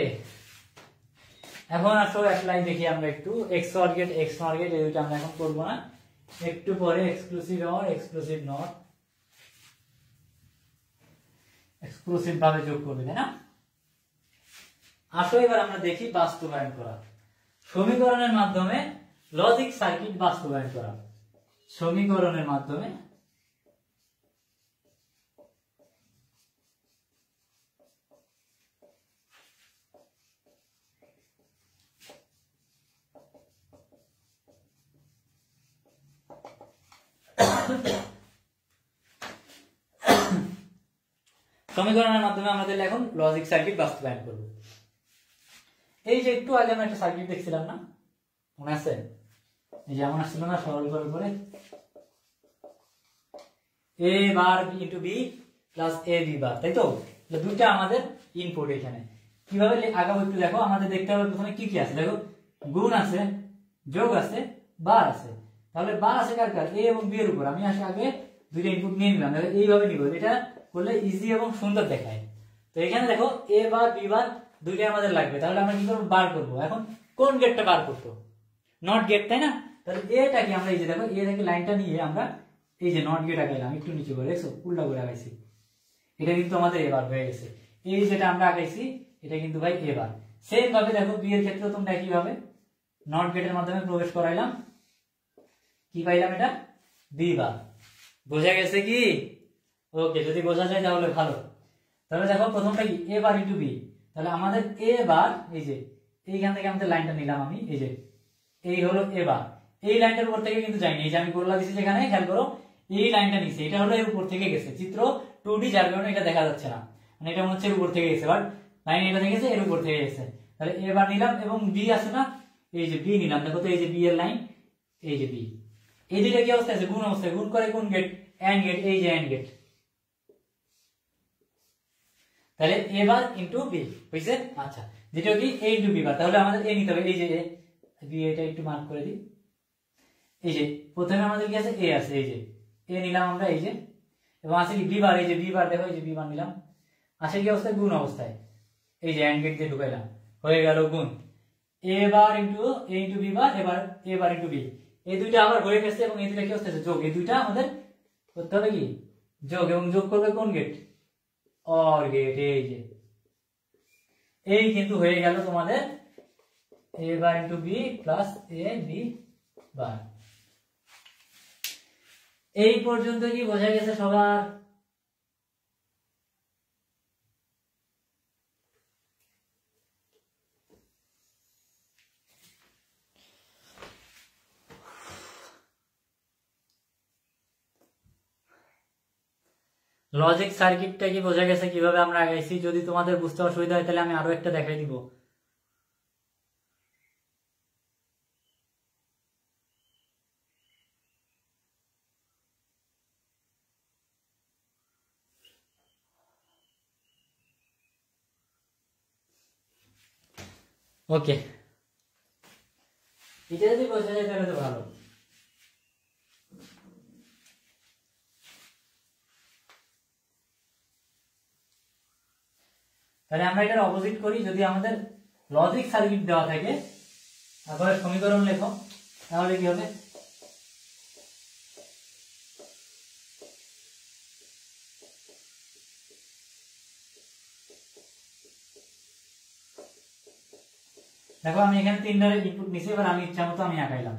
এখন আসো অ্যাপ্লাই দেখি আমরা একটু। এক্সঅর গেট, এক্সঅর গেট এই দুটো আমরা এখন করবো না, একটু পরে exclusive or, exclusive not, exclusive ভাবে যোগ করবে, তাই না? আসো এবার আমরা দেখি বাস্তবায়ন করা, সমীকরণের মাধ্যমে লজিক সার্কিট বাস্তবায়ন করা। সমীকরণের মাধ্যমে সমীকরণের মাধ্যমে আমাদের এখন লজিক সার্কিট বাস্তবায়ন করব। এই যে একটু আগে আমরা একটা সার্কিট দেখছিলাম না, মনে আছে? এই যে এমন আসছিল না, সরল করে করে এ বার into B plus A B বার, তাই তো? দুইটা আমাদের ইনপুট। এখানে কিভাবে আগাবো একটু দেখো। আমাদের দেখতে হবে প্রথমে কি কি আছে। দেখো গুণ আছে, যোগ আছে, বার আছে। তাহলে বার আছে কার কার, এ এবং বি এর উপর। আমি আগে দুইটা ইনপুট নিয়ে নিলাম, এইভাবে নিব, এটা করলে ইজি এবং সুন্দর দেখায়। তো এখানে দেখো এ বার বি বার দুইটাই আমাদের লাগবে, তাহলে আমরা কি করবো, বার করবো। এখন কোন গেটটা বার করবো, নট গেট, তাই না? তাহলে এটা কি আমরা এই যে দেখো এ থেকে লাইনটা নিয়ে আমরা এই যে নট গেট আগাইলাম, একটু নিচে করে দেখছো উল্টা করে আগাইছি, এটা কিন্তু আমাদের এবার হয়ে গেছে। এই যেটা আমরা আগাইছি এটা কিন্তু ভাই এবার। সেম ভাবে দেখো বি এর ক্ষেত্রে তোমরা একইভাবে নট গেটের মাধ্যমে প্রবেশ করাইলাম, কি পাইলাম, এটা বি বার। বোঝা গেছে কি? ওকে, যদি বোঝা যায় তাহলে ভালো। তাহলে দেখো প্রথমটা কি, এ বার ইন্টু বি, তাহলে আমাদের এ বার এই যে এইখান থেকে আমাদের লাইনটা নিলাম আমি, এই যে এই হলো এ বার, এই লাইনটার উপর থেকে কিন্তু যায়নি, এই যে আমি গোল্লা দিছি যেখানে, খেয়াল করো এই লাইনটা নিছে, এটা হলো এর উপর থেকে গেছে। চিত্র 2D যার কারণে এটা দেখা যাচ্ছে না, মানে এটা মনে হচ্ছে এর উপর থেকে গেছে, বাট লাইন এটা থেকে গেছে, এর উপর থেকে গেছে। তাহলে এ বার নিলাম এবং বি আছে না, এই যে বি নিলাম, দেখো তো এই যে বি এর লাইন, এই যে বি, এই দুইটা কি অবস্থা আছে, গুণ অবস্থায়। গুণ করে কোন গেট, এন্ড গেট, এই যে এন্ড গেট। তাহলে এ বার ইন্টু বি হইছে। আচ্ছা, যেটা কি এ ইন্টু বি বার, তাহলে আমাদের এ নিতে হবে, এই যে বি, এটা একটু মার্ক করে দিই। এই যে প্রথমে আমাদের কি আছে, এ আছে, এই যে এ নিলাম আমরা, এই যে, এবং আছে কি বি বার, এই যে বি বার, দেখো এই যে বি বার নিলাম, আছে কি অবস্থায়, গুণ অবস্থায়, এই যে এন্ড গেট দিয়ে ঢুকাইলাম, হয়ে গেল গুণ। এ বার ইন্টু এ ইন্টু বি বার, এবার এ বার ইন্টু বি, এই দুইটা আবার হয়ে গেছে, এবং এই দুইটা কি অবস্থা আছে, যোগ। এই দুইটা আমাদের করতে হবে কি, যোগ, এবং যোগ করবে কোন গেট, অর গেট। এই যে এই কিন্তু হয়ে গেল তোমাদের এ বার into B plus A B বার। এই পর্যন্ত কি বোঝা গেছে সবার? লজিক সার্কিটটা কি বোঝা গেছে কিভাবে আমরা আগাইছি? যদি তোমাদের বুঝতে অসুবিধা হয় তাহলে আমি আরো একটা দেখাই দিব। ওকে, এটা যদি বোঝা যায় তাহলে তো ভালো। তাহলে আমরা এটার অপোজিট করি, যদি আমাদের লজিক সার্কিট দেওয়া থাকে, তারপরে সমীকরণ লেখো, তাহলে কি হবে, দেখো আমি এখানে তিনটা ইনপুট নিছি, এবার আমি ইচ্ছা মতো আমি আঁকাইলাম।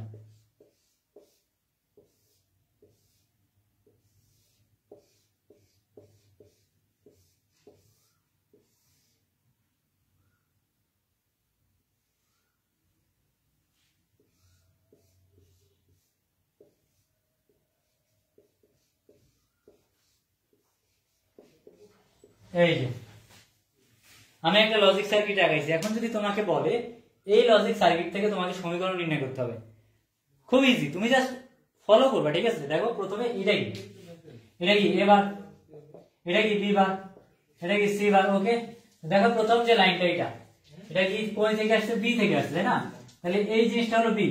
এই যে আমি একটা লজিক সার্কিট আঁকাইছি। এখন যদি তোমাকে বলে এই লজিক সার্কিট থেকে তোমাকে সমীকরণ নির্ণয় করতে হবে, খুব ইজি, তুমি জাস্ট ফলো করবে, ঠিক আছে? দেখো প্রথমে এটা কি, এটা কি এ বার, এটা কি বি বার, এটা কি সি বার। ওকে, দেখো প্রথম যে লাইনটা, এটা কি কই থেকে আসছে, বি থেকে আসছে, তাই না? তাহলে এই জিনিসটা হলো বি,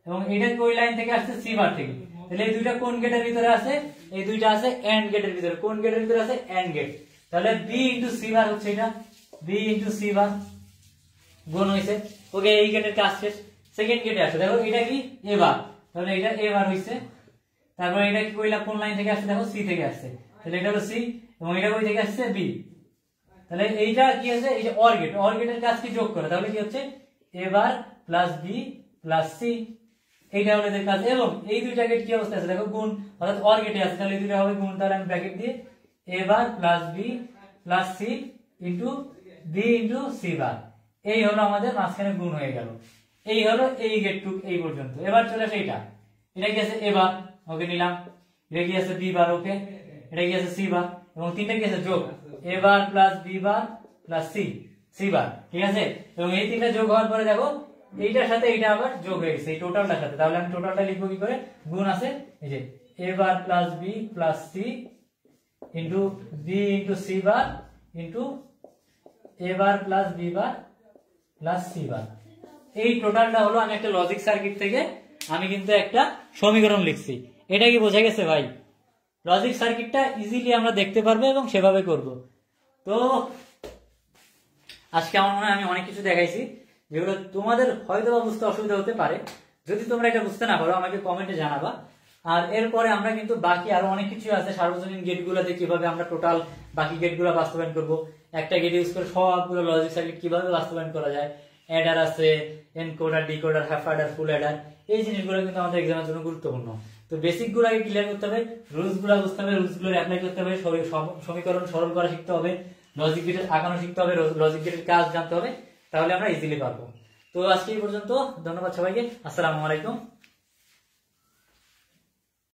এবং এটা কোই লাইন থেকে আসছে, সি বার থেকে। তাহলে এই দুইটা কোন গেটের ভিতরে আছে, এই দুইটা আছে এন্ড গেটের ভিতরে। কোন গেটের ভিতরে আছে, এন্ড গেট। তাহলে বি ইন্টু সি বার হচ্ছে এটা, বি ইন্টু সি বার গুণ হয়েছে। ওকে, এই গেটের কাজ শেষ। সেকেন্ড গেটে আসে, দেখো এটা কি এ বার, তাহলে এটা এ বার হয়েছে। তারপর এটা কি কইলা, কোন লাইন থেকে আসছে, দেখো সি থেকে আসছে, তাহলে এটা হলো সি, এবং এটা কই থেকে আসছে, বি। তাহলে এইটা কি আছে, এই যে অর গেট, অর গেটের কাজ কি, যোগ করে। তাহলে কি হচ্ছে, এ bar plus B plus C, এইটা হলো এদের কাজ। এবং এই দুইটা গেট কি অবস্থা আছে, দেখো গুণ, অর্থাৎ অর গেটে আছে, তাহলে এই দুইটা হবে গুণ। তাহলে আমি ব্র্যাকেট দিয়ে A bar plus B plus C into B into C bar, এই হলো আমাদের মাঝখানে গুণ হয়ে গেল। এই হলো এই গেট টু এই পর্যন্ত। এবার চলে আসে এটা, এটা কি আছে এ বার, ওকে নিলাম। এটা কি আছে বি বার, ওকে। এটা কি আছে সি বার, এবং তিনটা কি আছে যোগ, A bar plus B bar plus C bar, ঠিক আছে? এবং এই তিনটা যোগ হওয়ার পরে দেখো এইটার সাথে এইটা আবার যোগ হয়ে গেছে, এই টোটালটার সাথে। তাহলে আমি টোটালটা লিখবো কি করে, গুণ আছে, এই যে A bar plus B plus C into B into C bar into A bar plus B bar plus C bar. এই টোটালটা হলো, আমি একটা লজিক সার্কিট থেকে আমি কিন্তু একটা সমীকরণ লিখছি। এটা কি বোঝা গেছে ভাই? লজিক সার্কিটটা ইজিলি আমরা দেখতে পারবো এবং সেভাবে করব। তো আজকে আমার মনে হয় আমি অনেক কিছু দেখাইছি যেগুলো তোমাদের হয়তো বা বুঝতে অসুবিধা হতে পারে। যদি তোমরা এটা বুঝতে না পারো আমাকে কমেন্টে জানাবা। আর এরপরে আমরা কিন্তু বাকি আরো অনেক কিছু আছে, সার্বজনীন গেটগুলোতে কিভাবে আমরা টোটাল বাকি গেটগুলো বাস্তবায়ন করব, একটা গেট ইউজ করে সবগুলো লজিক সার্কিট কিভাবে বাস্তবায়ন করা যায়, অ্যাডার আছে, এনকোডার, ডিকোডার, হাফ অ্যাডার, ফুল অ্যাডার, এই জিনিসগুলো কিন্তু আমাদের এক্সামের জন্য গুরুত্বপূর্ণ। তো বেসিক গুলো আগে ক্লিয়ার করতে হবে, রুলস গুলো বুঝতে হবে, রুলস গুলো অ্যাপ্লাই করতে হবে, সমীকরণ সরল করা শিখতে হবে, লজিক গেটের আঁকানো শিখতে হবে, লজিক গেটের কাজ জানতে হবে, তাহলে আমরা ইজিলি পারবো। তো আজকে এই পর্যন্ত, ধন্যবাদ সবাইকে, আসসালামু আলাইকুম।